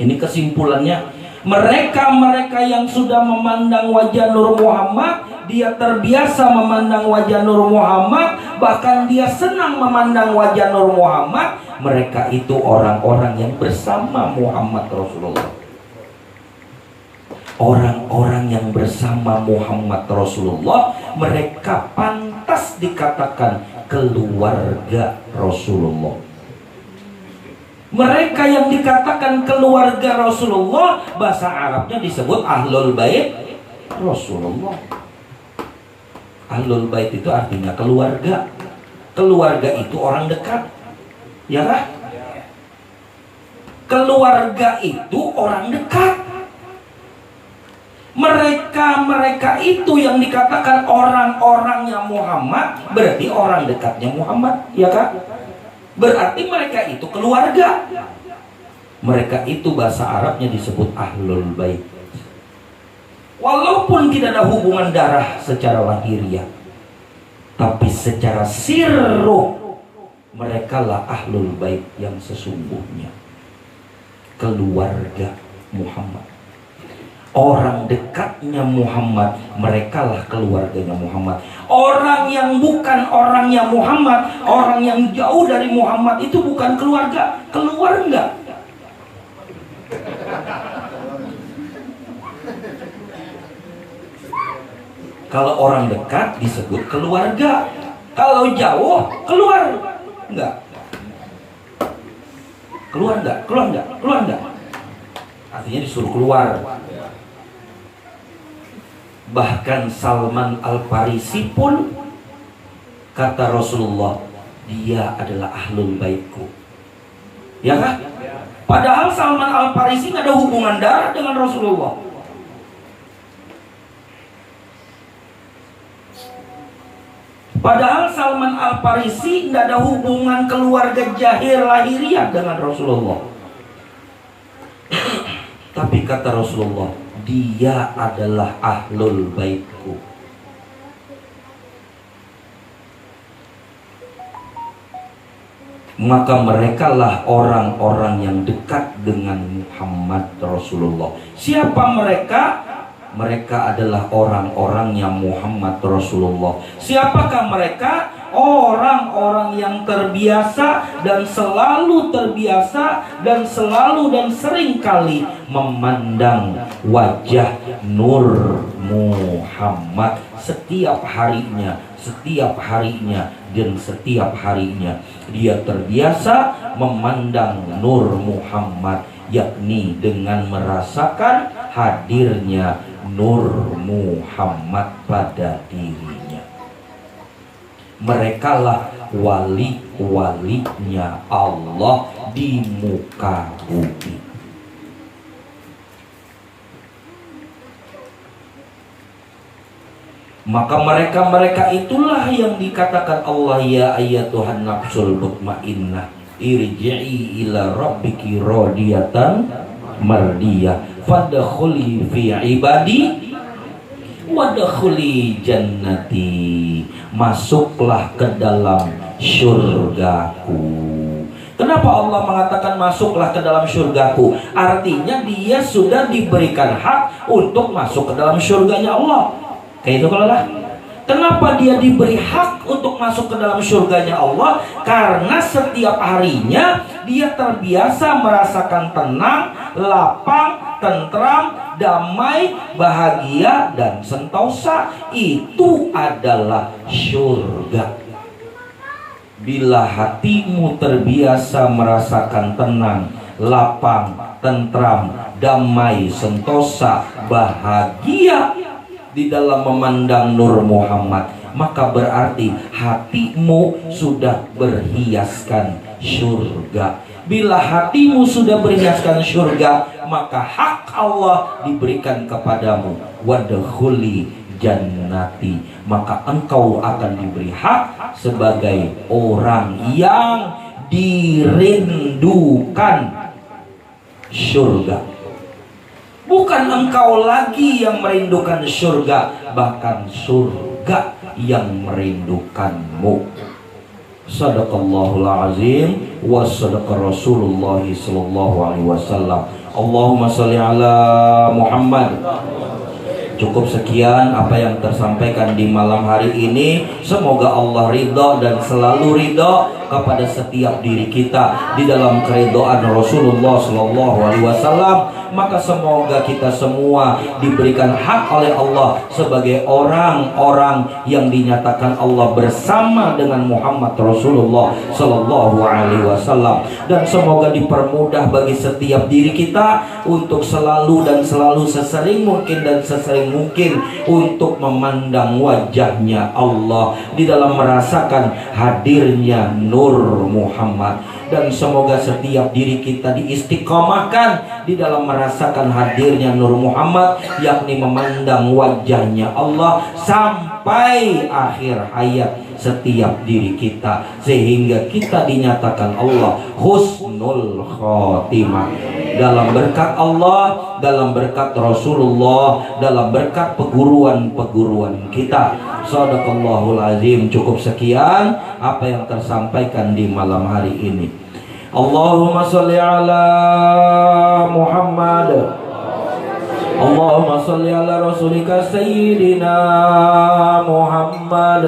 Speaker 1: Ini kesimpulannya. Mereka yang sudah memandang wajah Nur Muhammad, dia terbiasa memandang wajah Nur Muhammad, bahkan dia senang memandang wajah Nur Muhammad. Mereka itu orang-orang yang bersama Muhammad Rasulullah. Orang-orang yang bersama Muhammad Rasulullah, mereka pantas dikatakan keluarga Rasulullah. Mereka yang dikatakan keluarga Rasulullah, bahasa Arabnya disebut Ahlul Bait Rasulullah. Ahlul Bait itu artinya keluarga. Keluarga itu orang dekat, ya kan? Keluarga itu orang dekat. Mereka itu yang dikatakan orang-orangnya Muhammad, berarti orang dekatnya Muhammad, ya kan? Berarti mereka itu keluarga. Mereka itu bahasa Arabnya disebut Ahlul Bait. Walaupun tidak ada hubungan darah secara lahiriah, tapi secara sirruh, mereka lah Ahlul Bait yang sesungguhnya. Keluarga Muhammad. Orang dekatnya Muhammad, mereka lah keluarganya Muhammad. Orang yang bukan orangnya Muhammad, orang yang jauh dari Muhammad itu bukan keluarga. Keluar enggak? Kalau orang dekat disebut keluarga. Kalau jauh, keluar enggak? Keluar enggak? Keluar enggak? Keluar enggak? Artinya disuruh keluar. Bahkan Salman Al-Farisi pun kata Rasulullah, dia adalah Ahlul Baitku. Ya kan? Padahal Salman Al-Farisi nggak ada hubungan darah dengan Rasulullah. Padahal Salman Al-Farisi nggak ada hubungan keluarga jahir lahiriah dengan Rasulullah. Tapi kata Rasulullah, dia adalah Ahlul Baitku. Maka merekalah orang-orang yang dekat dengan Muhammad Rasulullah. Siapa mereka? Mereka adalah orang-orangnya Muhammad Rasulullah. Siapakah mereka? Orang-orang yang terbiasa dan selalu terbiasa dan selalu dan sering kali memandang wajah Nur Muhammad setiap harinya dan setiap harinya dia terbiasa memandang Nur Muhammad, yakni dengan merasakan hadirnya Nur Muhammad pada dirinya. Merekalah wali-walinya Allah di muka bumi. Maka mereka-mereka itulah yang dikatakan Allah, ya ayyatuhan nafsul mutmainnah irji'i ila rabbiki radiyatan mardiyah fadkhuli fi ibadi wadkhuli jannati. Masuklah ke dalam syurgaku. Kenapa Allah mengatakan masuklah ke dalam syurgaku? Artinya dia sudah diberikan hak untuk masuk ke dalam syurganya Allah. Kayak itu kalau lah. Kenapa dia diberi hak untuk masuk ke dalam syurganya Allah? Karena setiap harinya dia terbiasa merasakan tenang, lapang, tentram, damai, bahagia, dan sentosa. Itu adalah syurga. Bila hatimu terbiasa merasakan tenang, lapang, tentram, damai, sentosa, bahagia di dalam memandang Nur Muhammad, maka berarti hatimu sudah berhiaskan surga. Bila hatimu sudah berhiaskan surga, maka hak Allah diberikan kepadamu. Wadkhuli jannati, maka engkau akan diberi hak sebagai orang yang dirindukan surga. Bukan engkau lagi yang merindukan surga, bahkan surga yang merindukanmu. Sadaqallahul azim wa sadaqa Rasulullah sallallahu alaihi wasallam. Allahumma shalli ala Muhammad. Cukup sekian apa yang tersampaikan di malam hari ini. Semoga Allah ridha dan selalu ridha kepada setiap diri kita di dalam keridhaan Rasulullah sallallahu alaihi wasallam. Maka semoga kita semua diberikan hak oleh Allah sebagai orang-orang yang dinyatakan Allah bersama dengan Muhammad Rasulullah sallallahu alaihi wasallam. Dan semoga dipermudah bagi setiap diri kita untuk selalu dan selalu sesering mungkin dan sesering mungkin untuk memandang wajahnya Allah di dalam merasakan hadirnya Nur Muhammad. Dan semoga setiap diri kita diistiqomahkan di dalam merasakan hadirnya Nur Muhammad, yakni memandang wajahnya Allah sampai akhir hayat setiap diri kita, sehingga kita dinyatakan Allah husnul khotimah. Dalam berkat Allah, dalam berkat Rasulullah, dalam berkat peguruan-peguruan kita. Shadaqallahul azim. Cukup sekian apa yang tersampaikan di malam hari ini. Allahumma sholli ala Muhammad. Allahumma sholli ala rasulika sayyidina Muhammad.